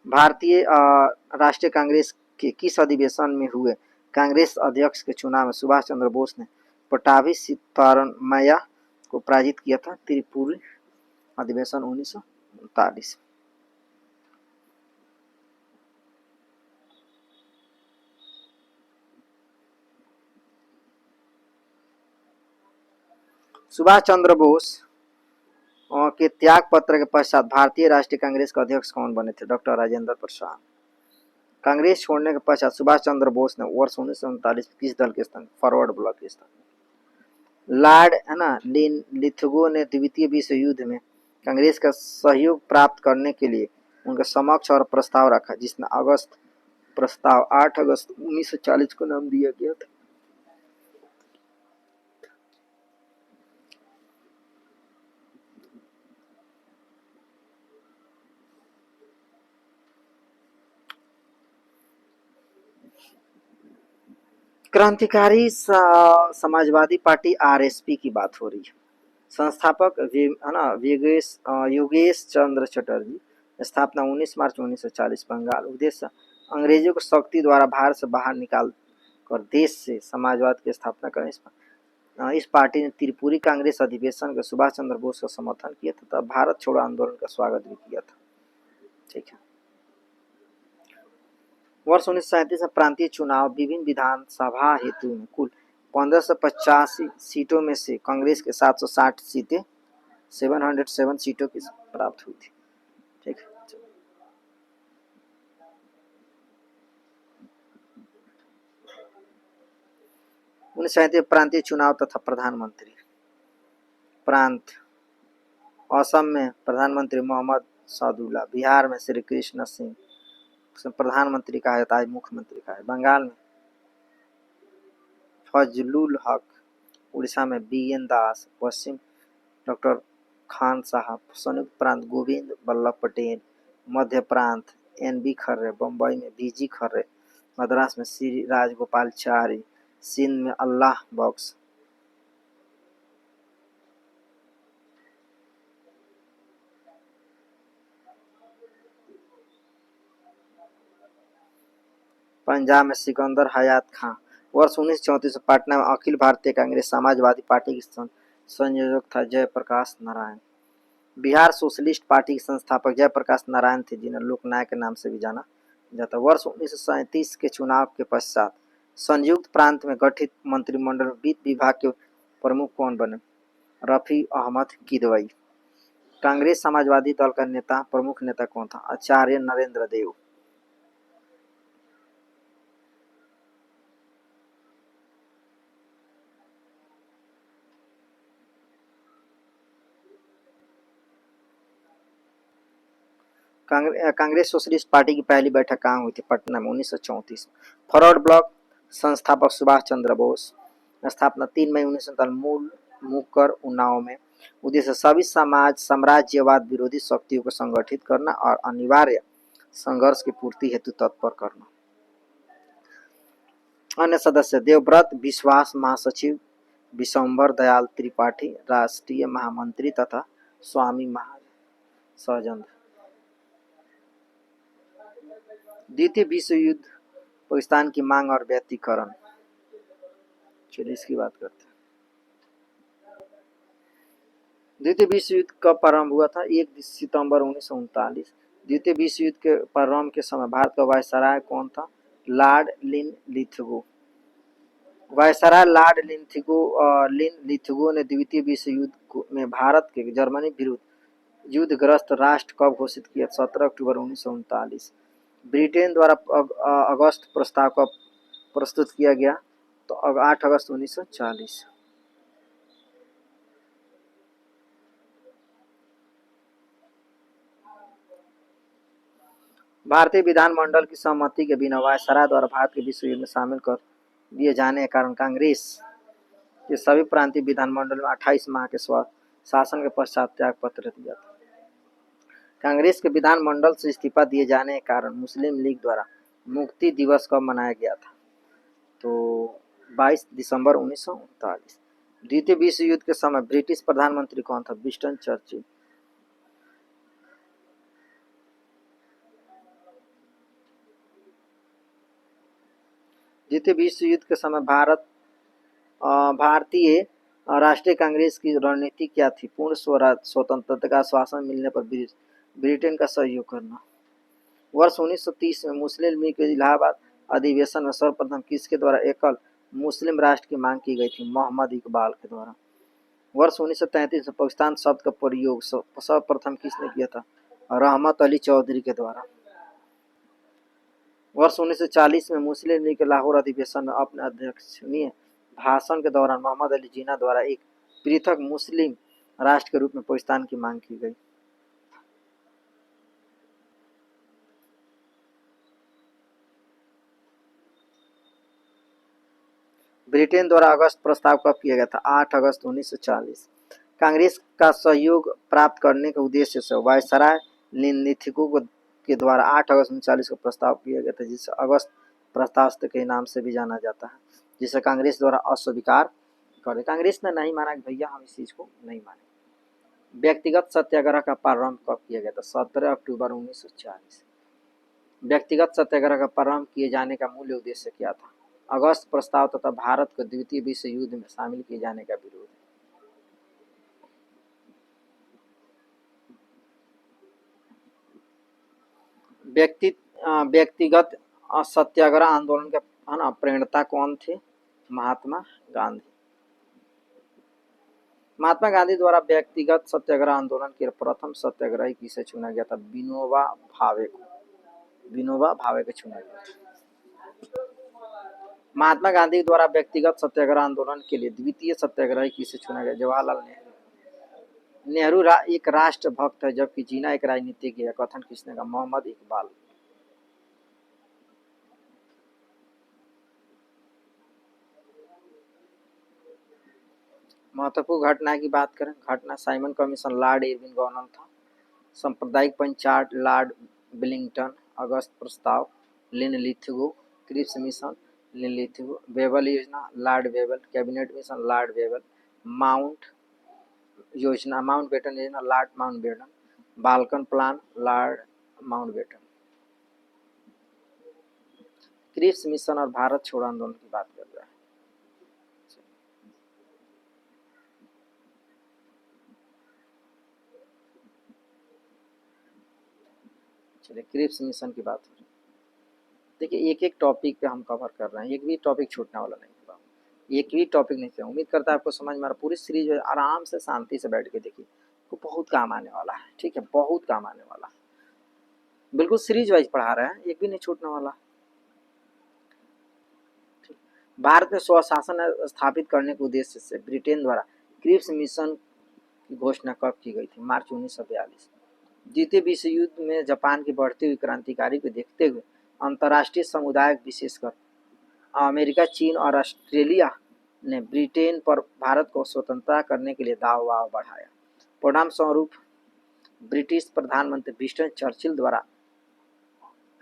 भारतीय राष्ट्रीय कांग्रेस के किस अधिवेशन में हुए कांग्रेस अध्यक्ष के चुनाव में सुभाष चंद्र बोस ने पटाभी सीतारमैया को पराजित किया था? त्रिपुरी अधिवेशन 1939। सुभाष चंद्र बोस के त्याग पत्र के पश्चात भारतीय राष्ट्रीय कांग्रेस के अध्यक्ष कौन बने थे? डॉक्टर राजेंद्र प्रसाद। कांग्रेस छोड़ने के पश्चात सुभाष चंद्र बोस ने वर्ष 1939 किस दल के स्थान? फॉरवर्ड ब्लॉक के स्थान। लॉर्ड है ना लिथगो ने द्वितीय विश्व युद्ध में कांग्रेस का सहयोग प्राप्त करने के लिए उनके समक्ष और प्रस्ताव रखा, जिसमें प्रस्ताव 8 अगस्त 1940 को नाम दिया गया था। क्रांतिकारी समाजवादी पार्टी आरएसपी की बात हो रही है। संस्थापक है ना योगेश चंद्र चटर्जी। स्थापना 19 मार्च 1940 बंगाल। उद्देश्य अंग्रेजों को शक्ति द्वारा भारत से बाहर निकाल कर देश से समाजवाद की स्थापना करें। इस पार्टी ने त्रिपुरी कांग्रेस अधिवेशन के सुभाष चंद्र बोस का समर्थन किया तथा भारत छोड़ो आंदोलन का स्वागत भी किया था। ठीक है। वर्ष 1937 में प्रांतीय चुनाव विभिन्न विधानसभा हेतु में कुल 1585 सीटों में से कांग्रेस के 760 सीटें 707 सीटों की प्राप्त हुई थी। ठीक है। 1937 प्रांतीय चुनाव तथा प्रधानमंत्री। प्रांत असम में प्रधानमंत्री मोहम्मद सादुल्ला, बिहार में श्री कृष्ण सिंह प्रधानमंत्री कहा जाता है, मुख्यमंत्री कहा है। बंगाल में फजलुल हक, उड़ीसा में BN दास, पश्चिम डॉक्टर खान साहब, संयुक्त प्रांत गोविंद बल्लभ पटेल, मध्य प्रांत NB खर्रे, बम्बई में BG खर्रे, मद्रास में श्री राजगोपालचारी, सिंध में अल्लाह बख्श। पंजाब में सिकंदर हयात खां। वर्ष 1934 में पटना में अखिल भारतीय कांग्रेस समाजवादी पार्टी के संयोजक था जयप्रकाश नारायण। बिहार सोशलिस्ट पार्टी के संस्थापक जयप्रकाश नारायण थे, जिन्हें लोकनायक के नाम से भी जाना जाता। वर्ष 1937 के चुनाव के पश्चात संयुक्त प्रांत में गठित मंत्रिमंडल में वित्त विभाग के प्रमुख कौन बने? रफी अहमद किदवई। कांग्रेस समाजवादी दल का नेता प्रमुख नेता कौन था? आचार्य नरेंद्र देव। कांग्रेस सोशलिस्ट पार्टी की पहली बैठक कहाँ हुई थी? पटना में 1934। फॉरवर्ड ब्लॉक संस्थापक सुभाष चंद्र बोस। स्थापना 3 मई 1947, मूल मुकर उन्नाव में। उद्देश्य सभी साम्राज्यवाद विरोधी शक्तियों को संगठित करना और अनिवार्य संघर्ष की पूर्ति हेतु तत्पर करना। अन्य सदस्य देवव्रत विश्वास महासचिव, विशंबर दयाल त्रिपाठी राष्ट्रीय महामंत्री तथा स्वामी महाराज सहजंद्र। द्वितीय विश्व युद्ध, पाकिस्तान की मांग और व्यक्तिकरण। चलिए इसकी बात करते हैं। द्वितीय विश्व युद्ध कब प्रारंभ हुआ था? 1 सितंबर 1939। द्वितीय विश्व युद्ध के प्रारंभ के समय भारत का वायसराय कौन था? Lord Linlithgow. Viceroy Lord Linlithgow ने द्वितीय विश्व युद्ध में भारत के जर्मनी विरुद्ध युद्धग्रस्त राष्ट्र कब घोषित किया? 17 अक्टूबर 1939। ब्रिटेन द्वारा अगस्त प्रस्ताव का प्रस्तुत किया गया तो 8 अगस्त 1940। भारतीय विधानमंडल की सहमति के बिना वायसराय द्वारा भारत के विश्व युद्ध में शामिल कर दिए जाने के कारण कांग्रेस के सभी प्रांतीय विधानमंडल में 28 माह के शासन के पश्चात त्याग पत्र दिया था। कांग्रेस के विधानमंडल से इस्तीफा दिए जाने के कारण मुस्लिम लीग द्वारा मुक्ति दिवस कब मनाया गया था? तो 22 दिसंबर 1939। द्वितीय विश्व युद्ध के समय ब्रिटिश प्रधानमंत्री कौन था? Winston Churchill. द्वितीय विश्व युद्ध के समय भारतीय राष्ट्रीय कांग्रेस की रणनीति क्या थी? पूर्ण स्वतंत्रता का आश्वासन मिलने पर ब्रिटेन का सहयोग करना। वर्ष 1930 में मुस्लिम लीग के इलाहाबाद अधिवेशन में सर्वप्रथम किसके द्वारा एकल मुस्लिम राष्ट्र की मांग की गई थी? मोहम्मद इकबाल के द्वारा। वर्ष 1933 में पाकिस्तान शब्द का प्रयोग सर्वप्रथम किसने किया था? रहमत अली चौधरी के द्वारा। वर्ष 1940 में मुस्लिम लीग के लाहौर अधिवेशन में अपने अध्यक्षीय भाषण के दौरान मोहम्मद अली जिन्ना द्वारा एक पृथक मुस्लिम राष्ट्र के रूप में पाकिस्तान की मांग की गई। ब्रिटेन द्वारा अगस्त प्रस्ताव कब किया गया था? 8 अगस्त 1940। कांग्रेस का सहयोग प्राप्त करने के उद्देश्य से वायसराय लिनलिथगो के द्वारा 8 अगस्त 1940 को प्रस्ताव किया गया था, जिसे अगस्त प्रस्ताव के नाम से भी जाना जाता है, जिसे कांग्रेस द्वारा अस्वीकार कर। कांग्रेस ने नहीं माना कि भैया हम इस चीज को नहीं माने। व्यक्तिगत सत्याग्रह का प्रारंभ कब किया गया था? 17 अक्टूबर 1940। व्यक्तिगत सत्याग्रह का प्रारंभ किए जाने का मूल उद्देश्य क्या था? अगस्त प्रस्ताव तथा भारत को द्वितीय विश्व युद्ध में शामिल किए जाने का विरोध। व्यक्तिगत सत्याग्रह आंदोलन के प्रेरणता कौन थे? महात्मा गांधी। महात्मा गांधी द्वारा व्यक्तिगत सत्याग्रह आंदोलन के प्रथम सत्याग्रही किसे चुना गया था? विनोबा भावे को। विनोबा भावे को चुना गया था। महात्मा गांधी द्वारा व्यक्तिगत सत्याग्रह आंदोलन के लिए द्वितीय सत्याग्रही किसे चुना गया? जवाहरलाल नेहरू। नेहरू एक राष्ट्र भक्त है जबकि जिन्ना एक राजनीतिज्ञ है, कथन किसने का? मोहम्मद इकबाल। महत्वपूर्ण घटना की बात करें, घटना Simon Commission Lord Irwin governor था, सांप्रदायिक पंचायत लॉर्ड विलिंगटन, अगस्त प्रस्ताव Linlithgow, Cripps Mission Linlithgow, Wavell योजना Lord Wavell, cabinet mission Lord Wavell, Mountbatten योजना Lord Mountbatten, Balkan plan Lord Mountbatten. Cripps Mission और भारत छोड़ो आंदोलन की बात कर रहा है। चलिए क्रिप्स मिशन की बात हो रही है। देखिए एक एक टॉपिक पे हम कवर कर रहे हैं, एक भी टॉपिक छूटने वाला नहीं होगा, एक भी टॉपिक नहीं था। उम्मीद करता है आपको समझ में आ रहा। पूरी सीरीज आराम से शांति से बैठ के देखिए, तो बहुत काम आने वाला है। ठीक है, बहुत काम आने वाला है, बिल्कुल सीरीज वाइज पढ़ा रहे हैं, एक भी नहीं छूटने वाला। भारत में स्वशासन स्थापित करने के उद्देश्य से ब्रिटेन द्वारा क्रिप्स मिशन की घोषणा कब की गई थी? मार्च 1942। द्वितीय विश्व युद्ध में जापान की बढ़ती हुई क्रांतिकारी को देखते हुए अंतर्राष्ट्रीय समुदाय विशेषकर अमेरिका, चीन और ऑस्ट्रेलिया ने ब्रिटेन पर भारत को स्वतंत्रता करने के लिए दावा बढ़ाया। परिणाम स्वरूप ब्रिटिश प्रधानमंत्री विंस्टन चर्चिल द्वारा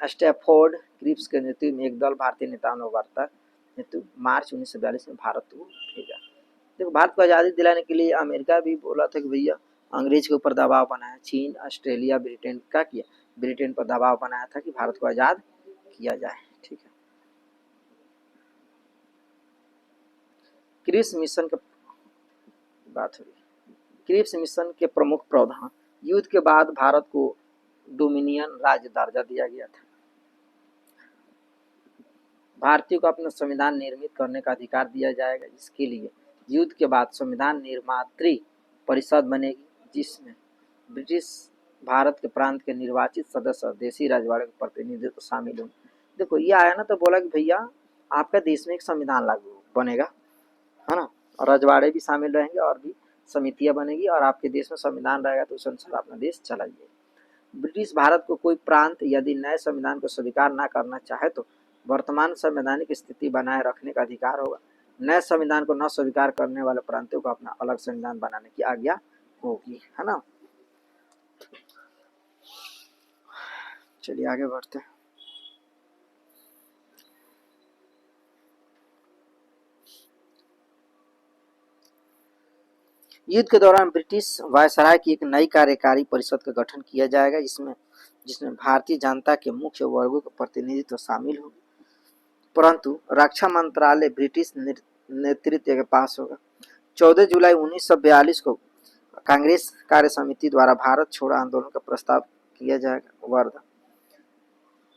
स्टैफोर्ड क्रिप्स के नेतृत्व में एक दल भारतीय नेताओं ने वार्ता हेतु मार्च 1942 में भारत को भेजा। देखो भारत को आज़ादी दिलाने के लिए अमेरिका भी बोला था कि भैया अंग्रेज के ऊपर दबाव बनाया। चीन, ऑस्ट्रेलिया, ब्रिटेन क्या किया? ब्रिटेन पर दबाव बनाया था कि भारत को आज़ाद किया जाए। ठीक है, क्रिप्स मिशन की बात हो रही है। क्रिप्स मिशन के प्रमुख प्रावधान, युद्ध के बाद भारत को डोमिनियन राज्य दर्जा दिया गया था। भारतीयों को अपना संविधान निर्मित करने का अधिकार दिया जाएगा। इसके लिए युद्ध के बाद संविधान निर्मात्री परिषद बनेगी, जिसमें ब्रिटिश भारत के प्रांत के निर्वाचित सदस्य और देशी राजवाड़े के प्रतिनिधित्व शामिल होंगे। देखो ये आया ना, तो बोला कि भैया आपका देश में एक संविधान लागू बनेगा, है ना, और रजवाड़े भी शामिल रहेंगे और भी समितियां बनेगी, और आपके देश में संविधान रहेगा तो उस अनुसार अपना देश चलाइए। ब्रिटिश भारत को कोई प्रांत यदि नए संविधान को स्वीकार न करना चाहे तो वर्तमान संवैधानिक स्थिति बनाए रखने का अधिकार होगा। नए संविधान को न स्वीकार करने वाले प्रांतों को अपना अलग संविधान बनाने की आज्ञा होगी, है ना। चलिए आगे बढ़ते हैं। युद्ध के दौरान ब्रिटिश वायसराय की एक नई कार्यकारी परिषद का गठन किया जाएगा, जिसमें भारतीय जनता के मुख्य वर्गों का प्रतिनिधित्व शामिल होगा, परंतु रक्षा मंत्रालय ब्रिटिश नेतृत्व के पास होगा। 14 जुलाई 1942 को कांग्रेस कार्य समिति द्वारा भारत छोड़ो आंदोलन का प्रस्ताव किया जाएगा। वर्धा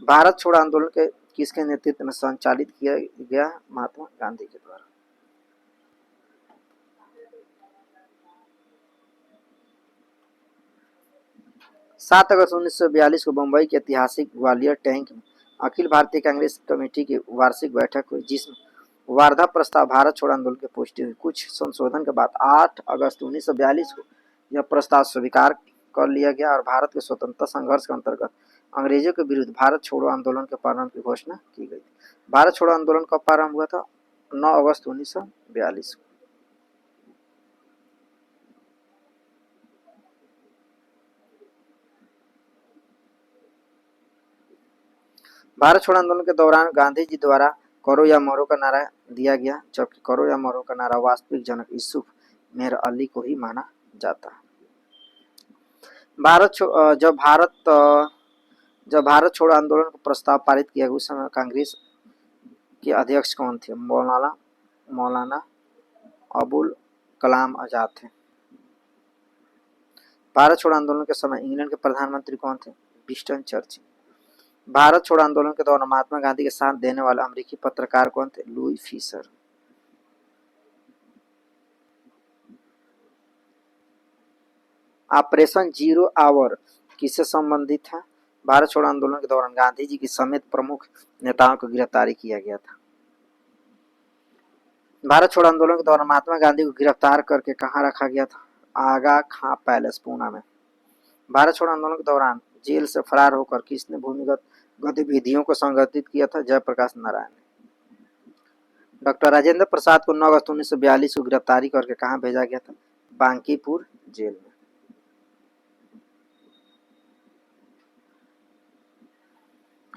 भारत छोड़ो आंदोलन के किसके नेतृत्व में संचालित किया गया? महात्मा गांधी के द्वारा। सात अगस्त 1942 को मुंबई के ऐतिहासिक ग्वालियर टैंक में अखिल भारतीय कांग्रेस कमेटी की वार्षिक बैठक हुई, जिसमें वार्धा प्रस्ताव भारत छोड़ो आंदोलन की पुष्टि हुई। कुछ संशोधन के बाद 8 अगस्त 1942 को यह प्रस्ताव स्वीकार कर लिया गया और भारत के स्वतंत्रता संघर्ष के अंतर्गत अंग्रेजों के विरुद्ध भारत छोड़ो आंदोलन के प्रारंभ की घोषणा की गई। भारत छोड़ो आंदोलन कब प्रारंभ हुआ था? 9 अगस्त 1942 को। भारत छोड़ो आंदोलन के दौरान गांधी जी द्वारा करो या मरो का नारा दिया गया, जबकि करो या मरो का नारा वास्तविक जनक यूसुफ मेहर अली को ही माना जाता है। जब भारत छोड़ो आंदोलन का प्रस्ताव पारित किया गया, उस समय कांग्रेस के अध्यक्ष कौन थे? मौलाना अबुल कलाम आजाद थे। भारत छोड़ो आंदोलन के समय इंग्लैंड के प्रधानमंत्री कौन थे? Winston Churchill. भारत छोड़ो आंदोलन के दौरान महात्मा गांधी के साथ देने वाले अमेरिकी पत्रकार कौन थे? Louis Fischer. Operation zero hour किससे संबंधित है? भारत छोड़ो आंदोलन के दौरान गांधी जी की समेत प्रमुख नेताओं को गिरफ्तारी किया गया था। भारत छोड़ो आंदोलन के दौरान महात्मा गांधी को गिरफ्तार करके कहाँ रखा गया था? आगा खां पैलेस, पूना में। भारत छोड़ो आंदोलन के दौरान जेल से फरार होकर किसने भूमिगत गतिविधियों को संगठित किया था? जयप्रकाश नारायण ने। डॉक्टर राजेंद्र प्रसाद को 9 अगस्त 1942 को गिरफ्तारी करके कहाँ भेजा गया था? बांकीपुर जेल में।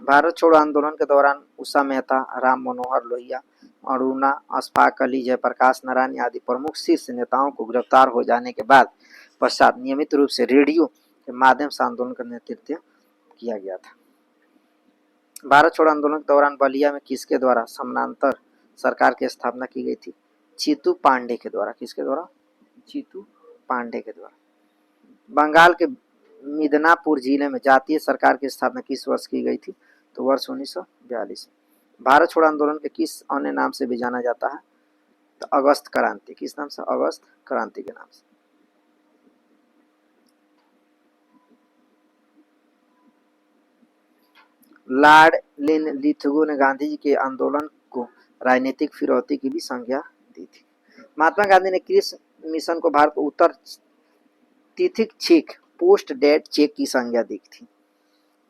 भारत छोड़ो आंदोलन के दौरान उषा मेहता, राम मनोहर लोहिया, अरुणा अशफाक अली, जयप्रकाश नारायण आदि प्रमुख शीर्ष नेताओं को गिरफ्तार हो जाने के बाद पश्चात नियमित रूप से रेडियो के माध्यम से आंदोलन का नेतृत्व किया गया था। भारत छोड़ो आंदोलन के दौरान बलिया में किसके द्वारा समानांतर सरकार की स्थापना की गई थी? चीतू पांडे के द्वारा। किसके द्वारा? चीतू पांडे के द्वारा। बंगाल के मिदनापुर जिले में जातीय सरकार की स्थापना किस वर्ष की गई थी? तो वर्ष 1942। भारत छोड़ो आंदोलन के किस अन्य नाम से भी जाना जाता है? तो अगस्त क्रांति। किस नाम से? अगस्त क्रांति के नाम से। लॉर्ड लिथगो ने गांधी जी के आंदोलन को राजनीतिक फिरौती की भी संज्ञा दी थी। महात्मा गांधी ने किस मिशन को भारत को उत्तर तिथिक चेक पोस्ट डेट चेक की संज्ञा दी थी?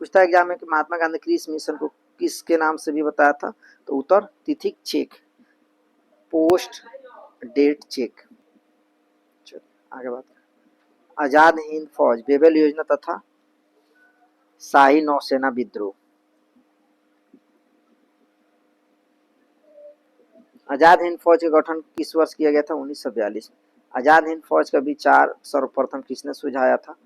पूछता एग्जाम में कि महात्मा गांधी किस मिशन को किसके नाम से भी बताया था? तो उत्तर तिथिक चेक पोस्ट डेट चेक। आगे बात। आजाद हिंद फौज, बेबल योजना तथा शाही नौसेना विद्रोह। आजाद हिंद फौज का गठन किस वर्ष किया गया था? 1942 में। आजाद हिंद फौज का विचार सर्वप्रथम किसने सुझाया था?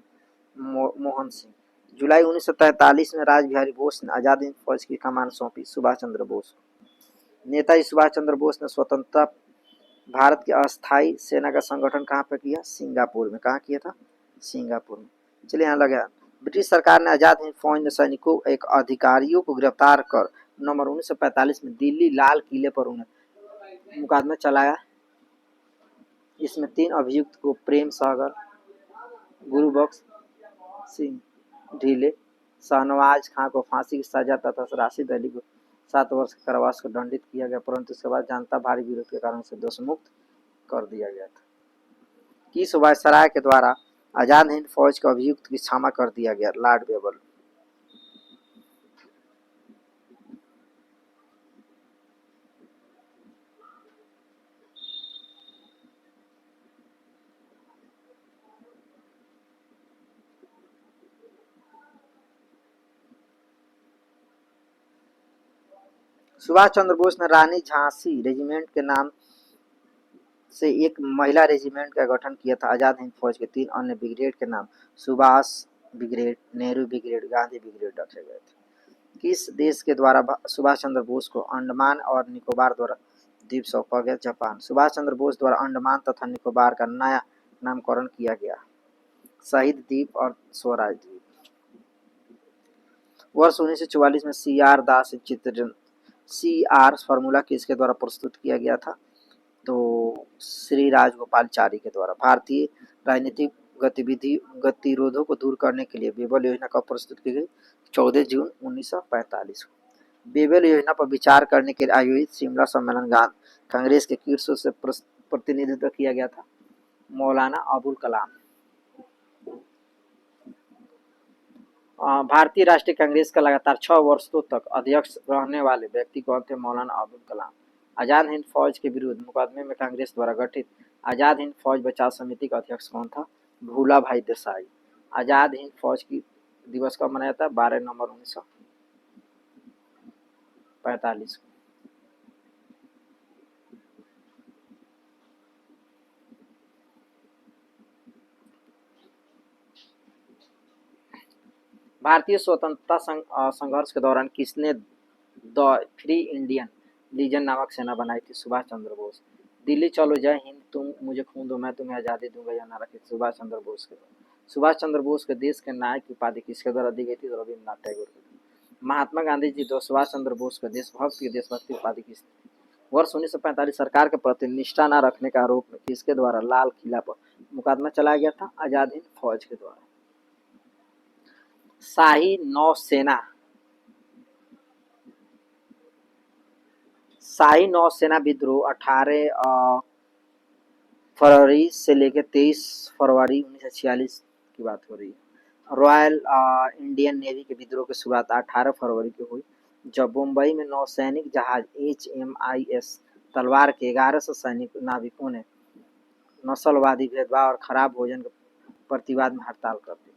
मोहन सिंह। जुलाई 1943 में राज बिहारी बोस ने आजाद हिंद फौज की कमान सौंपी सुभाष चंद्र बोस को। नेताजी सुभाष चंद्र बोस ने स्वतंत्रता भारत की अस्थायी सेना का संगठन कहाँ पर किया? सिंगापुर में। कहाँ किया था? सिंगापुर में। चलिए यहाँ लगा। ब्रिटिश सरकार ने आजाद हिंद फौज ने सैनिकों एक अधिकारियों को गिरफ्तार कर नवंबर 1945 में दिल्ली लाल किले पर उन्हें मुकदमा चलाया। इसमें 3 अभियुक्त को प्रेम सागर, गुरुबख्श सिंह ढीले, शाहनवाज खां को फांसी की सजा तथा राशिद अली को 7 वर्ष के कारावास को दंडित किया गया, परंतु इसके बाद जनता भारी विरोध के कारण से दोषमुक्त कर दिया गया था। किस वायसराय के द्वारा आजाद हिंद फौज के अभियुक्त की क्षमा कर दिया गया? Lord Wavell. सुभाष चंद्र बोस ने रानी झांसी रेजिमेंट के नाम से एक महिला रेजिमेंट का गठन किया था। आजाद हिंद फौज के 3 अन्य ब्रिगेड के नाम Subhash brigade, Nehru brigade, Gandhi brigade रखे गए थे। किस देश के द्वारा सुभाष चंद्र बोस को अंडमान और निकोबार द्वारा द्वीप सौंपा गया? जापान। सुभाष चंद्र बोस द्वारा अंडमान तथा निकोबार का नया नामकरण किया गया, शहीद द्वीप और स्वराज द्वीप। वर्ष 1944 में CR दास चित्रण CR फॉर्मूला किसके द्वारा प्रस्तुत किया गया था? तो श्री राजगोपालचारी के द्वारा। भारतीय राजनीतिक गतिरोधों को दूर करने के लिए बेबल योजना कब प्रस्तुत की गई? 14 जून 1945 को। बेबल योजना पर विचार करने के लिए आयोजित शिमला सम्मेलन कांग्रेस के किसों से प्रतिनिधित्व किया गया था? मौलाना अबुल कलाम। भारतीय राष्ट्रीय कांग्रेस का लगातार 6 वर्षों तक अध्यक्ष रहने वाले व्यक्ति कौन थे? मौलाना अबुल कलाम। आजाद हिंद फौज के विरुद्ध मुकदमे में कांग्रेस द्वारा गठित आजाद हिंद फौज बचाव समिति का अध्यक्ष कौन था? भूला भाई देसाई। आजाद हिंद फौज की दिवस कब मनाया था? 12 नवंबर 1945 को। भारतीय स्वतंत्रता संघर्ष के दौरान किसने द फ्री इंडियन लीजन नामक सेना बनाई थी? सुभाष चंद्र बोस। दिल्ली चलो जय हिंद, तुम मुझे खून दो मैं तुम्हें आज़ादी दूंगा, यह नारा किस? सुभाष चंद्र बोस के द्वारा। सुभाष चंद्र बोस के देश के नायक की उपाधि किसके द्वारा दी गई थी? रविन्द्रनाथ टैगोर के द्वारा। महात्मा गांधी जी द्वारा सुभाष चंद्र बोस के देशभक्ति उपाधि किस? वर्ष 1945 सरकार के प्रति निष्ठा न रखने के आरोप में किसके द्वारा लाल किला पर मुकदमा चलाया गया था? आजाद हिंद फौज के द्वारा। शाही नौसेना विद्रोह 18 फरवरी से लेकर 23 फरवरी 1946 की बात हो रही है। रॉयल इंडियन नेवी के विद्रोह की शुरुआत 18 फरवरी को हुई, जब मुंबई में नौसैनिक जहाज HMIS तलवार के 1100 सैनिक नाविकों ने नस्लवादी भेदभाव और खराब भोजन के प्रतिवाद में हड़ताल कर दी।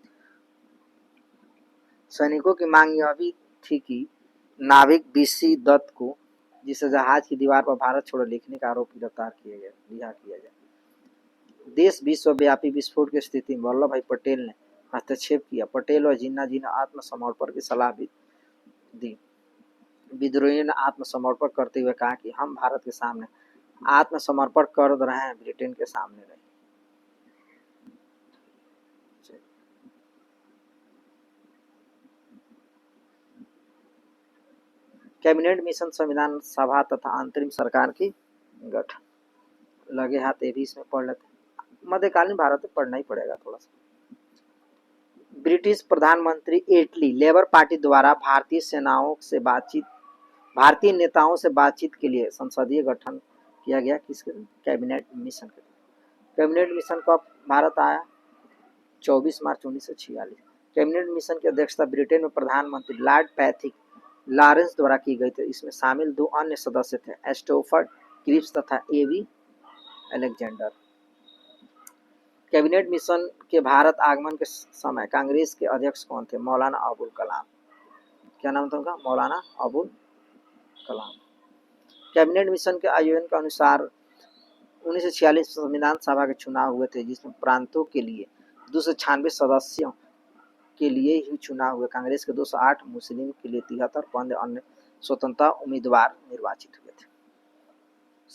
सैनिकों की मांग यह भी थी कि नाविक बीसी दत्त को, जिसे जहाज की दीवार पर भारत छोड़ो लिखने का आरोप, गिरफ्तार रिहा किया जाए। देश विश्वव्यापी विस्फोट की स्थिति में वल्लभ भाई पटेल ने हस्तक्षेप किया। पटेल और जिन्ना जी ने आत्मसमर्पण की सलाह भी दी। विद्रोहियों ने आत्मसमर्पण करते हुए कहा कि हम भारत के सामने आत्मसमर्पण कर रहे हैं, ब्रिटेन के सामने नहीं। कैबिनेट मिशन, संविधान सभा तथा अंतरिम सरकार की गठन। लगे हाथ ये भी इसमें पढ़ लेते। मध्यकालीन भारत में पढ़ना ही पड़ेगा थोड़ा सा। ब्रिटिश प्रधानमंत्री एटली लेबर पार्टी द्वारा भारतीय नेताओं से बातचीत के लिए संसदीय गठन किया गया। किसके? कैबिनेट मिशन के। कैबिनेट मिशन कब भारत आया? 24 मार्च 1946। कैबिनेट मिशन की अध्यक्षता ब्रिटेन में प्रधानमंत्री लॉर्ड पैथिक लॉरेंस द्वारा की गई थी। इसमें शामिल 2 अन्य सदस्य थे, एस्टोफर्ड क्रिप्स तथा एवी अलेक्जेंडर। कैबिनेट मिशन के भारत आगमन के समय कांग्रेस के अध्यक्ष कौन थे? मौलाना अबुल कलाम। क्या नाम था उनका? मौलाना अबुल कलाम। कैबिनेट मिशन के आयोजन के अनुसार 1946 संविधान सभा के चुनाव हुए थे, जिसमें प्रांतों के लिए 296 सदस्यों के लिए ही चुनाव हुए। कांग्रेस के 208, मुस्लिम के लिए 73, 5 अन्य स्वतंत्र उम्मीदवार निर्वाचित हुए थे।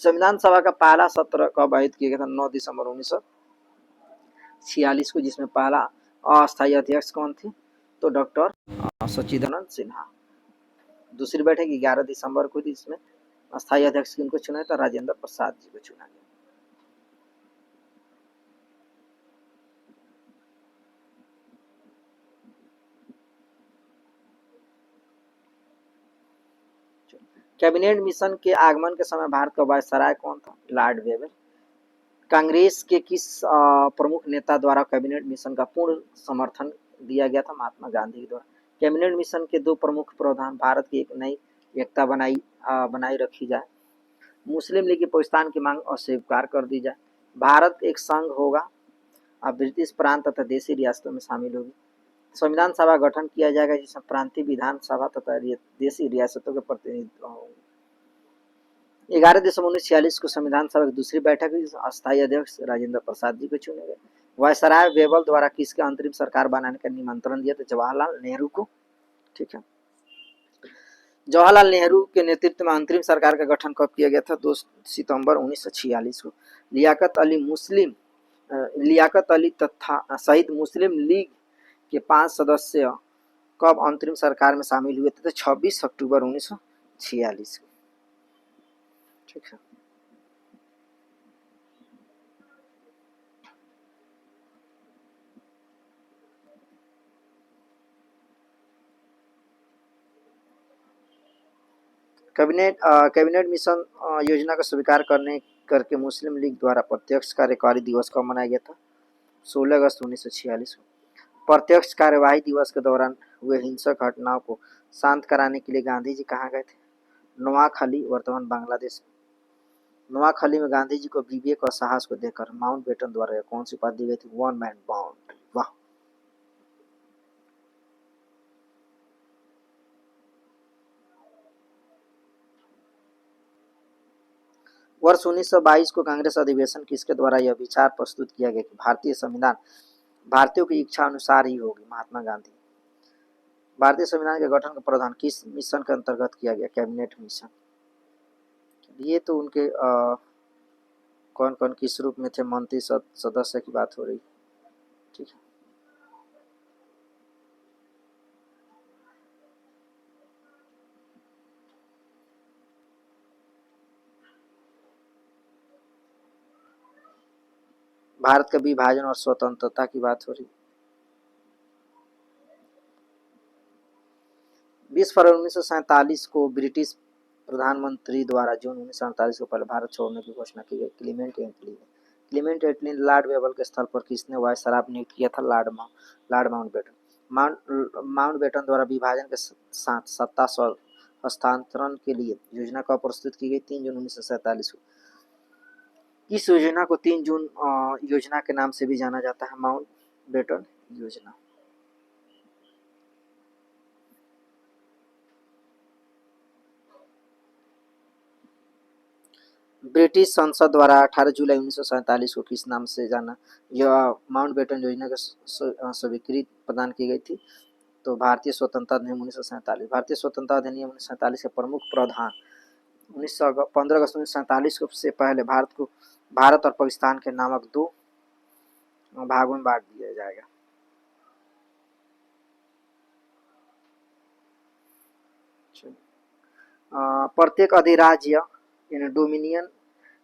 संविधान सभा का पहला सत्र कब आयोजित किया गया था? 9 दिसंबर 1946 को, जिसमें पहला अस्थायी अध्यक्ष कौन थे? तो डॉक्टर सच्चिदानंद सिन्हा। दूसरी बैठक 11 दिसंबर को थी। इसमें अस्थायी अध्यक्ष किनको चुना था? राजेंद्र प्रसाद जी को चुना गया। कैबिनेट मिशन के आगमन के समय भारत का वायसराय कौन था? Lord Wavell. कांग्रेस के किस प्रमुख नेता द्वारा कैबिनेट मिशन का पूर्ण समर्थन दिया गया था? महात्मा गांधी द्वारा। कैबिनेट मिशन के 2 प्रमुख प्रावधान: भारत की एक नई एकता बनाई रखी जाए, मुस्लिम लीग की पाकिस्तान की मांग अस्वीकार कर दी जाए, भारत एक संघ होगा, अब ब्रिटिश प्रांत तथा देशी रियासतों में शामिल होगी, संविधान सभा गठन किया जाएगा जिसमें प्रांतीय विधान सभा तथा देशी रियासतों के प्रतिनिधित्व होंगे। 11 दिसंबर 1946 को संविधान सभा की दूसरी बैठक हुई। अस्थायी अध्यक्ष राजेंद्र प्रसाद जी को चुने गए। वायसराय वेबल द्वारा किसके अंतरिम सरकार बनाने का निमंत्रण दिया था? जवाहरलाल नेहरू को। ठीक है। जवाहरलाल नेहरू के नेतृत्व में अंतरिम सरकार का गठन कब किया गया था? 2 सितंबर 1946 को। लियाकत अली तथा सहित मुस्लिम लीग के 5 सदस्य कब अंतरिम सरकार में शामिल हुए थे? 26 अक्टूबर 1946 को। ठीक है। कैबिनेट मिशन योजना को स्वीकार करके मुस्लिम लीग द्वारा प्रत्यक्ष कार्यकारी दिवस कब मनाया गया था? 16 अगस्त 1946 को। प्रत्यक्ष कार्यवाही दिवस के दौरान हुए हिंसक घटनाओं को शांत कराने के लिए गांधी जी कहाँ गए थे? नोआखली, वर्तमान बांग्लादेश। नोआखली में गांधी जी को विवेक और साहस को देखकर माउंटबेटन द्वारा कौन सी उपाधि दी गई थी? 1 मैन बाउंड। वाह। वर्ष 1922 को कांग्रेस अधिवेशन किसके द्वारा यह विचार प्रस्तुत किया गया कि भारतीय संविधान भारतीयों की इच्छा अनुसार ही होगी? महात्मा गांधी। भारतीय संविधान के गठन का प्रावधान किस मिशन के अंतर्गत किया गया? Cabinet mission. ये तो उनके कौन कौन किस रूप में थे? मंत्री सदस्य की बात हो रही। ठीक है। भारत का विभाजन और स्वतंत्रता की बात हो रही। 20 फरवरी 1947 को ब्रिटिश प्रधानमंत्री द्वारा जून 1947 को पहले भारत छोड़ने की घोषणा की गई। क्लीमेंट एटली ने लॉर्ड वेबल के स्थल पर किसने वायसराय नियुक्त किया था? Lord Mountbatten. माउंटबेटन द्वारा विभाजन के साथ सत्ता हस्तांतरण के लिए योजना कब प्रस्तुत की गई? 3 जून 1947 को। इस योजना को 3 जून योजना के नाम से भी जाना जाता है, माउंट बेटन योजना। ब्रिटिश संसद द्वारा 18 जुलाई 1947 को किस नाम से जाना, यह माउंट बेटन योजना को स्वीकृति प्रदान की गई थी? तो भारतीय स्वतंत्रता अधिनियम 1947। भारतीय स्वतंत्रता अधिनियम 1947 के प्रमुख प्रावधान 15 अगस्त 1947 से पहले भारत और पाकिस्तान के नामक 2 भागों में बांट दिया जाएगा। प्रत्येक अधिराज्य डोमिनियन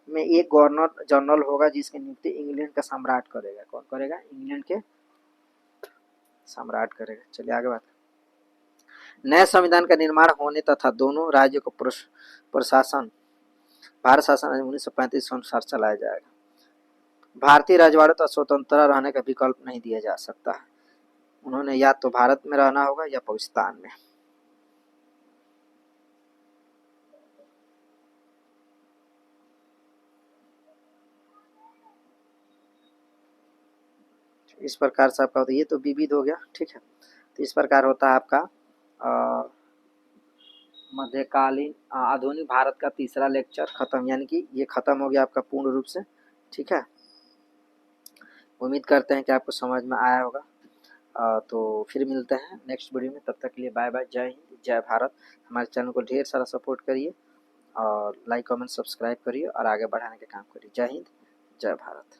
में एक गवर्नर जनरल होगा जिसकी नियुक्ति इंग्लैंड का सम्राट करेगा। कौन करेगा? इंग्लैंड के सम्राट करेगा। चलिए आगे बात। नए संविधान का निर्माण होने तथा दोनों राज्यों को प्रशासन भारत शासन 1935 के अनुसार चलाया जाएगा। भारतीय राजवाड़े तो स्वतंत्र रहने का विकल्प नहीं दिया जा सकता है, उन्होंने या तो भारत में रहना होगा या पाकिस्तान में। इस प्रकार से आपका होता है, ये तो विविध हो गया, ठीक है। तो इस प्रकार होता है आपका मध्यकालीन आधुनिक भारत का तीसरा लेक्चर खत्म, यानी कि ये खत्म हो गया आपका पूर्ण रूप से, ठीक है। उम्मीद करते हैं कि आपको समझ में आया होगा। तो फिर मिलते हैं नेक्स्ट वीडियो में, तब तक के लिए बाय बाय, जय हिंद, जय भारत। हमारे चैनल को ढेर सारा सपोर्ट करिए और लाइक कमेंट सब्सक्राइब करिए और आगे बढ़ाने का काम करिए। जय हिंद, जय भारत।